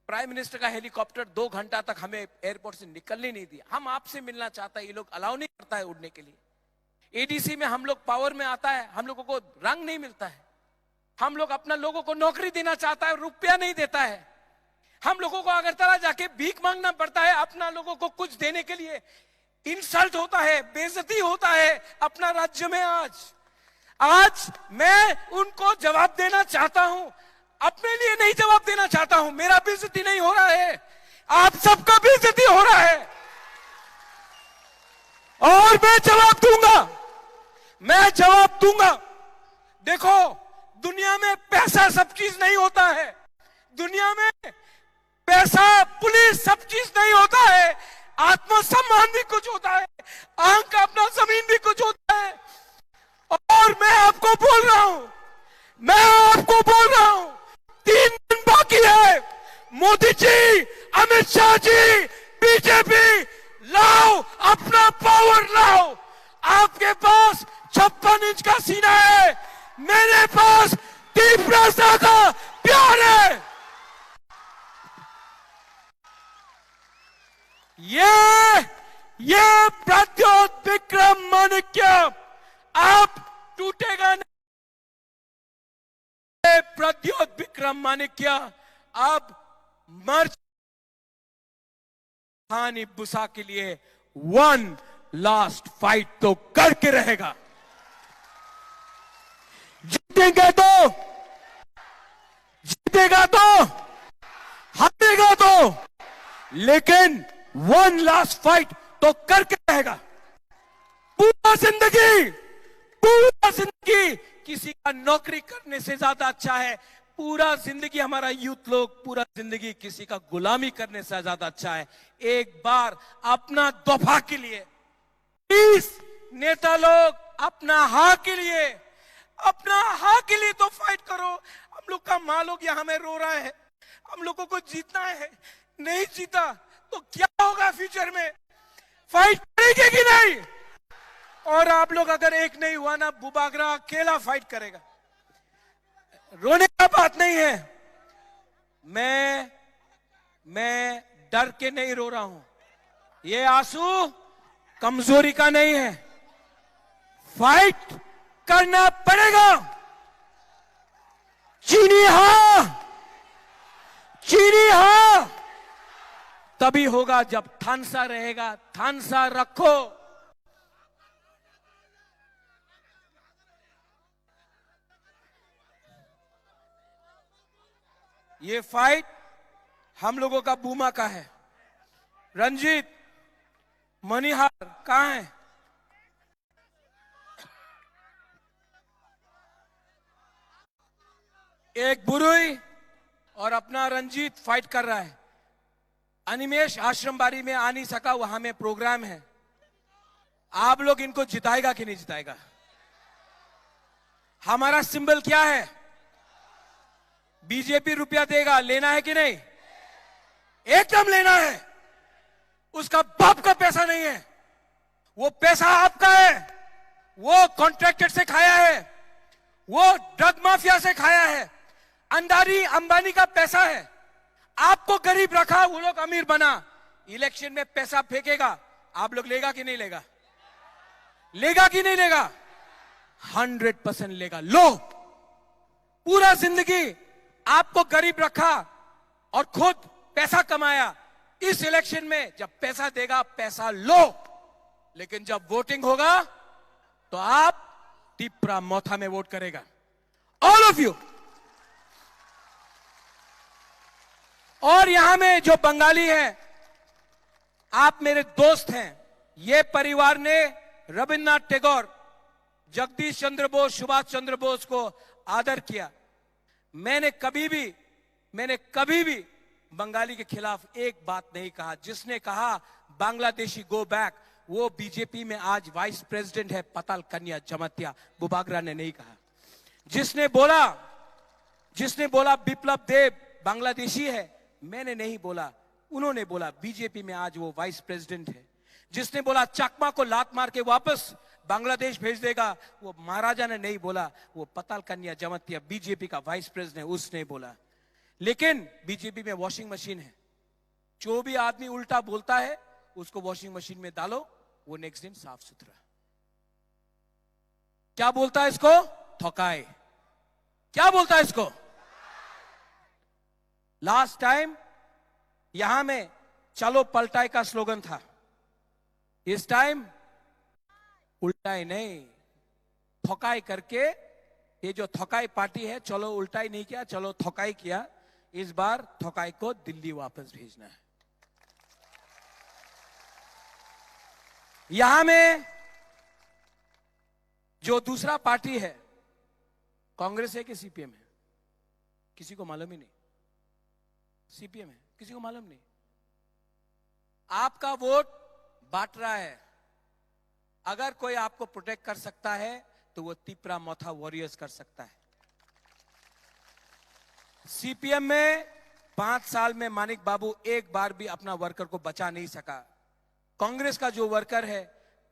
प्राइम मिनिस्टर का हेलीकॉप्टर 2 घंटा तक हमें एयरपोर्ट से निकलने नहीं दिया। हम आपसे मिलना चाहता है, ये लोग अलाउ नहीं करता है उड़ने के लिए। एडीसी में हम लोग पावर में आता है, हम लोगों को रंग नहीं मिलता है। हम लोग अपना लोगों को नौकरी देना चाहता है, रुपया नहीं देता है। हम लोगों को अगरतला जाके भीख मांगना पड़ता है अपना लोगों को कुछ देने के लिए। इंसल्ट होता है, बेइज्जती होता है अपना राज्य में। आज मैं उनको जवाब देना चाहता हूं, अपने लिए नहीं जवाब देना चाहता हूं। मेरा बेइज्जती नहीं हो रहा है, आप सबका बेइज्जती हो रहा है, और मैं जवाब दूंगा, मैं जवाब दूंगा। देखो, दुनिया में पैसा सब चीज नहीं होता है, दुनिया में पैसा, पुलिस सब चीज नहीं होता है। आत्मसम्मान भी कुछ होता है, आंख का अपना जमीन भी कुछ होता है। और मैं आपको बोल रहा हूं, मैं आपको बोल रहा हूं, 3 दिन बाकी है। मोदी जी, अमित शाह जी, बीजेपी, लाओ अपना पावर लाओ। आपके पास 56 इंच का सीना है, मेरे पास तीव्रता का प्यार है। ये प्रद्योत विक्रम माणिक्य आप टूटेगा नहीं। प्रद्योत विक्रम माणिक्य अब मर्च हानि बुसा के लिए 1 लास्ट फाइट तो करके रहेगा। जीतेगा तो, हारेगा तो, लेकिन 1 लास्ट फाइट तो करके रहेगा। पूरा जिंदगी किसी का नौकरी करने से ज्यादा अच्छा है। पूरा जिंदगी हमारा यूथ लोग, पूरा जिंदगी किसी का गुलामी करने से ज्यादा अच्छा है। एक बार अपना दफा के लिए, प्लीज नेता लोग, अपना हाँ के लिए, अपना हाँ के लिए तो फाइट करो। हम लोग का माँ लोग यहाँ में रो रहा है, हम लोगों को जीतना है, नहीं जीता तो क्या होगा फ्यूचर में? फाइट करेंगे कि नहीं? और आप लोग अगर एक नहीं हुआ ना, बुबागरा अकेला फाइट करेगा। रोने का बात नहीं है, मैं डर के नहीं रो रहा हूं। ये आंसू कमजोरी का नहीं है, फाइट करना पड़ेगा। चीनी हाँ, तभी होगा जब थानसा रहेगा। थानसा रखो। ये फाइट हम लोगों का बूमा का है। रंजीत, मणिहार कहां है? एक बुरुई और अपना रंजीत फाइट कर रहा है। अनिमेश आश्रम बाड़ी में आ नहीं सका, वहां में प्रोग्राम है। आप लोग इनको जिताएगा कि नहीं जिताएगा? हमारा सिंबल क्या है? बीजेपी रुपया देगा, लेना है कि नहीं? एकदम लेना है। उसका बाप का पैसा नहीं है, वो पैसा आपका है। वो कॉन्ट्रैक्टर से खाया है, वो ड्रग माफिया से खाया है, अंडानी अंबानी का पैसा है। आपको गरीब रखा, वो लोग अमीर बना। इलेक्शन में पैसा फेंकेगा, आप लोग लेगा कि नहीं लेगा? लेगा कि नहीं लेगा? 100% लेगा। लो, पूरा जिंदगी आपको गरीब रखा और खुद पैसा कमाया। इस इलेक्शन में जब पैसा देगा, पैसा लो, लेकिन जब वोटिंग होगा तो आप टिप्रा मोथा में वोट करेगा। All of you. और यहां में जो बंगाली है, आप मेरे दोस्त हैं। ये परिवार ने रविन्द्रनाथ टैगोर, जगदीश चंद्र बोस, सुभाष चंद्र बोस को आदर किया। मैंने कभी भी बंगाली के खिलाफ एक बात नहीं कहा। जिसने कहा बांग्लादेशी गो बैक, वो बीजेपी में आज वाइस प्रेसिडेंट है, पताल कन्या जमातिया बुबागरा ने नहीं कहा। जिसने बोला बिप्लब देव बांग्लादेशी है, मैंने नहीं बोला, उन्होंने बोला। बीजेपी में आज वो वाइस प्रेसिडेंट है। जिसने बोला चकमा को लात मार के वापस बांग्लादेश भेज देगा, वो महाराजा ने नहीं बोला, वो पताल कन्या जमातिया बीजेपी का वाइस प्रेसिडेंट, उसने बोला। लेकिन बीजेपी में वॉशिंग मशीन है, जो भी आदमी उल्टा बोलता है उसको वॉशिंग मशीन में डालो, वो नेक्स्ट दिन साफ सुथरा। क्या बोलता है इसको? थकाए। क्या बोलता है इसको? लास्ट टाइम यहां में चलो पलटाई का स्लोगन था। इस टाइम उल्टाई नहीं, थकाई करके, ये जो थकाई पार्टी है, चलो उल्टाई नहीं किया, चलो थकाई किया। इस बार थकाई को दिल्ली वापस भेजना है। यहां में जो दूसरा पार्टी है, कांग्रेस है कि सीपीएम है? किसी को मालूम ही नहीं। सीपीएम है, किसी को मालूम नहीं। आपका वोट बांट रहा है। अगर कोई आपको प्रोटेक्ट कर सकता है तो वो तिपरा मोथा वॉरियर्स कर सकता है। सीपीएम में 5 साल में मानिक बाबू एक बार भी अपना वर्कर को बचा नहीं सका। कांग्रेस का जो वर्कर है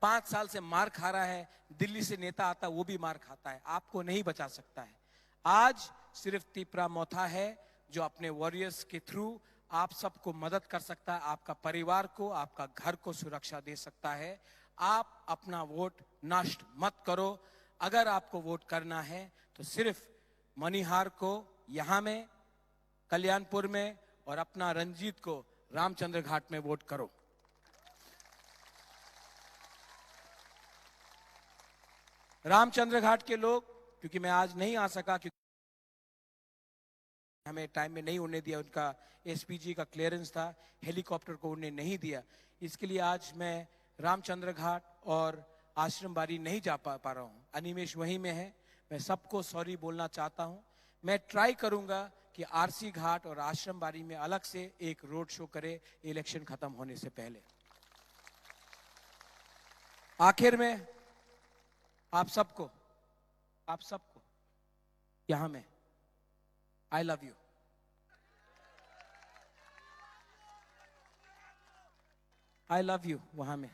5 साल से मार खा रहा है, दिल्ली से नेता आता वो भी मार खाता है, आपको नहीं बचा सकता है। आज सिर्फ तिपरा मोथा है जो अपने वॉरियर्स के थ्रू आप सबको मदद कर सकता है, आपका परिवार को, आपका घर को सुरक्षा दे सकता है। आप अपना वोट नष्ट मत करो। अगर आपको वोट करना है तो सिर्फ मनिहार को यहां में, कल्याणपुर में, और अपना रंजीत को रामचंद्र घाट में वोट करो। रामचंद्र घाट के लोग, क्योंकि मैं आज नहीं आ सका, क्योंकि हमें टाइम में नहीं उड़ने दिया, उनका एसपीजी का क्लियरेंस था, हेलीकॉप्टर को उड़ने नहीं दिया, इसके लिए आज मैं रामचंद्र घाट और आश्रम बाड़ी नहीं जा पा रहा हूं। अनिमेश वहीं में है। मैं सबको सॉरी बोलना चाहता हूं। मैं ट्राई करूंगा कि आरसी घाट और आश्रम बाड़ी में अलग से एक रोड शो करे इलेक्शन खत्म होने से पहले। आखिर में आप सबको यहां में I love you. I love you. वहां में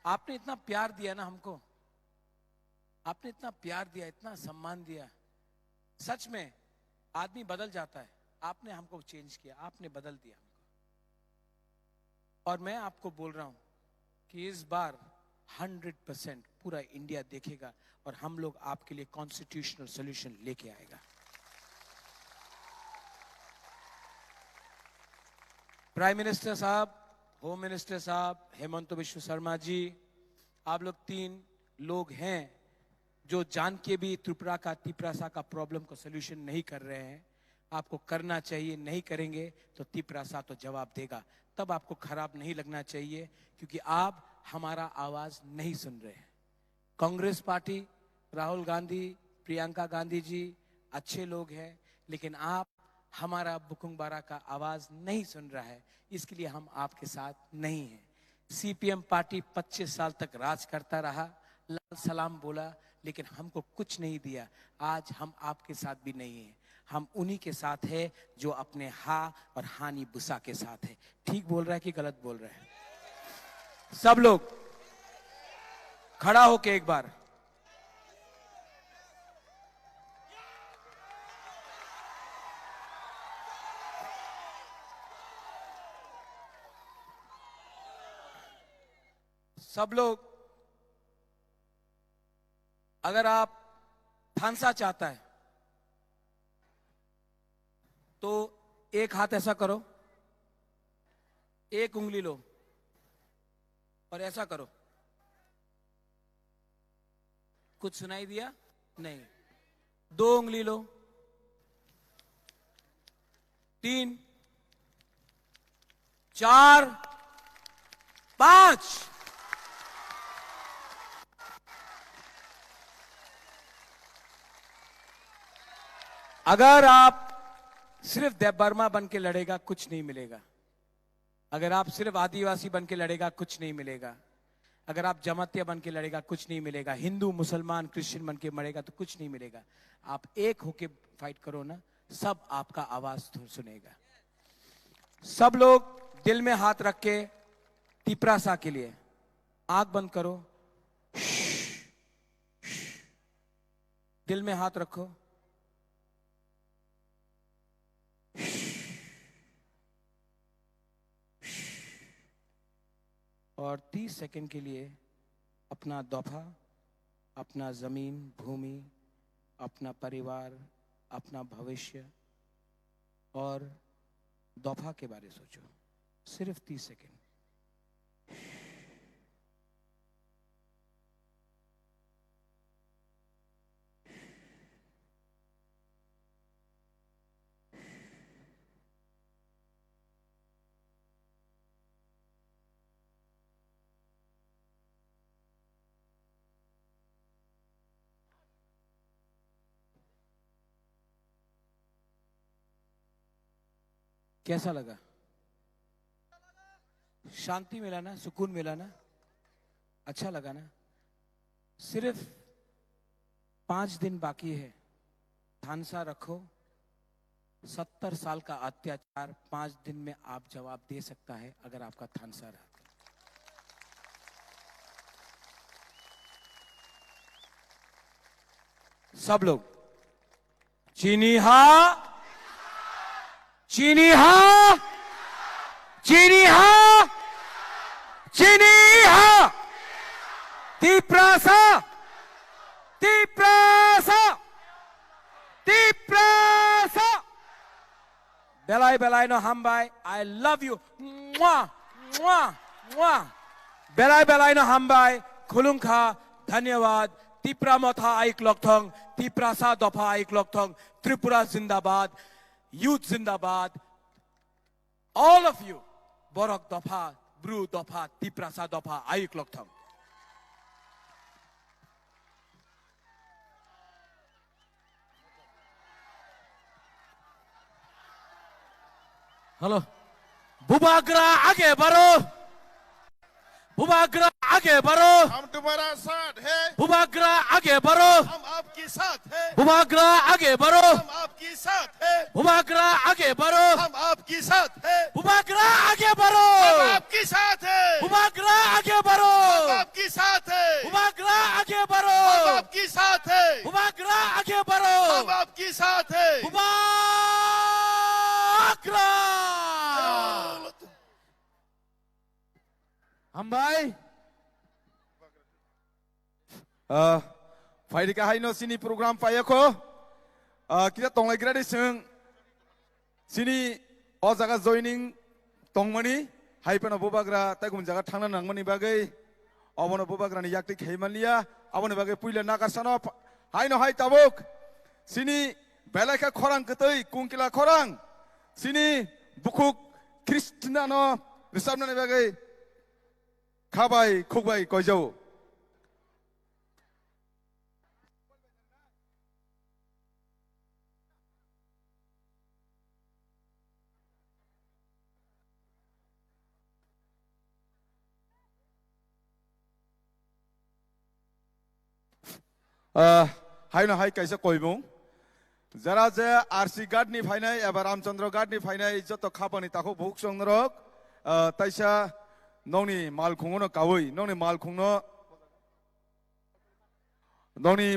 आपने इतना प्यार दिया ना हमको, आपने इतना प्यार दिया, इतना सम्मान दिया। सच में आदमी बदल जाता है। आपने हमको चेंज किया, आपने बदल दिया हमको। और मैं आपको बोल रहा हूं कि इस बार 100% पूरा इंडिया देखेगा और हम लोग आपके लिए कॉन्स्टिट्यूशनल सॉल्यूशन लेके आएगा। प्राइम मिनिस्टर साहब, होम मिनिस्टर साहब, हेमंत बिश्व शर्मा जी, आप लोग 3 लोग हैं जो जान के भी त्रिपुरा का प्रॉब्लम को सॉल्यूशन नहीं कर रहे हैं। आपको करना चाहिए। नहीं करेंगे तो तिपरासा तो जवाब देगा। तब आपको खराब नहीं लगना चाहिए, क्योंकि आप हमारा आवाज नहीं सुन रहे हैं। कांग्रेस पार्टी, राहुल गांधी, प्रियंका गांधी जी अच्छे लोग हैं, लेकिन आप हमारा बुकुंग बारा का आवाज नहीं सुन रहा है, इसके लिए हम आपके साथ नहीं हैं। सीपीएम पार्टी 25 साल तक राज करता रहा, लाल सलाम बोला, लेकिन हमको कुछ नहीं दिया। आज हम आपके साथ भी नहीं हैं, हम उन्हीं के साथ है जो अपने हा और हानि बुसा के साथ है। ठीक बोल रहा है कि गलत बोल रहा है? सब लोग खड़ा होके एक बार सब लोग, अगर आप थानसा चाहता है तो एक हाथ ऐसा करो, एक उंगली लो और ऐसा करो। कुछ सुनाई दिया? नहीं। 2 उंगली लो, 3, 4, 5। अगर आप सिर्फ देवबर्मा बन के लड़ेगा कुछ नहीं मिलेगा। अगर आप सिर्फ आदिवासी बन के लड़ेगा कुछ नहीं मिलेगा। अगर आप जमातिया बन के लड़ेगा कुछ नहीं मिलेगा। हिंदू मुसलमान क्रिश्चियन बन के मरेगा तो कुछ नहीं मिलेगा। आप एक होके फाइट करो ना, सब आपका आवाज सुनेगा। सब लोग दिल में हाथ रख के तिपरासा के लिए आंख बंद करो, दिल में हाथ रखो, और 30 सेकंड के लिए अपना दफा, अपना जमीन भूमि, अपना परिवार, अपना भविष्य और दफा के बारे में सोचो। सिर्फ 30 सेकंड। कैसा लगा? शांति मिला ना? सुकून मिला ना? अच्छा लगा ना? सिर्फ 5 दिन बाकी है। थानसा रखो। 70 साल का अत्याचार 5 दिन में आप जवाब दे सकता है अगर आपका थानसा रहा। सब लोग चीनी हा, चीनी हा, चीनी हा, चीनी हा, तिपरासा, तिपरासा, तिपरासा। बेलाई बेलाई नो हमबाई, I love you, mwah, mwah, mwah. बेलाई बेलाई नो हमबाई, खुलुंखा, धन्यवाद। तिपरा मोथा आइक लोकथोंग, तिपरासा दफा आइक लोकथोंग, त्रिपुरा जिंदाबाद, यूथ जिंदाबाद। All of you, Borok दफा, ब्रू दफा, तिपरासा दफा आइक लोकथोंग। हेलो, बुबाग्रा आगे बढ़ो, बुबाग्रा आगे बढ़ो, हम तुम्हारा साथ है, बुबाग्रा आगे बढ़ो, हम आपके साथ है, बुबाग्रा आगे बढ़ो, हम आपके साथ है, बुबाग्रा आगे बढ़ो, हम आपके साथ है, बुबाग्रा आगे बढ़ो, हम आपके साथ है, बुबाग्रा आगे बढ़ो, हम आपके साथ है, बुबाग्रा आगे बढ़ो, हम आपके साथ है, बुबाग्रा आगे बढ़ो, हम आपके साथ है, बुबाग्रा। हम भाई फाइट का हाइनो सिनी प्रोग्राम पाया को kita tonglagira di seng sini o jaga joining tongmani haipano bobagra taikum jaga thangna nangmani bagai abono bobagra ni yakti kheimalia abono bagai puila nakarsano haino hai tabuk sini belaka khorang ketei kungkila khorang sini bukuk kristinano resabna bagai khabai khukbai koijau हायनो हाय कैसे कयमुं जरा जे RC गार्डनि फायनाय एबा रामचंद्र गार्डनि फायनाय जत खापानि ताखौ book संरक ताइसा नौनि मालखुंनो कावै नौनि मालखुंनो नौनि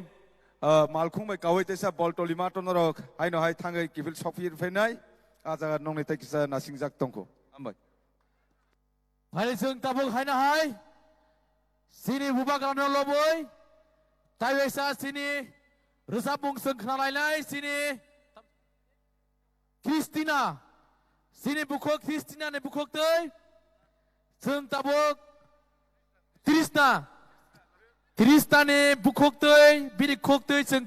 मालखुंबाय कावै ताइसा बलटलि माटनरक हायनो हाय थाङै किफिल सफिर फायनाय आजा नौनि ताइसा नासिंजाक तंखौ हामबाय फायले जों ताबुक हायनो हाय सिनि बुबाग्रानो लबोय ताइसा सिनि रोजाब बुंसों खोनालायनाय सिनि क्रिस्टिना सिनि बुखक क्रिस्टिना ने बुखक तै जों ताबुक क्रिस्टा ने बुखक तै बिनि खक तै जों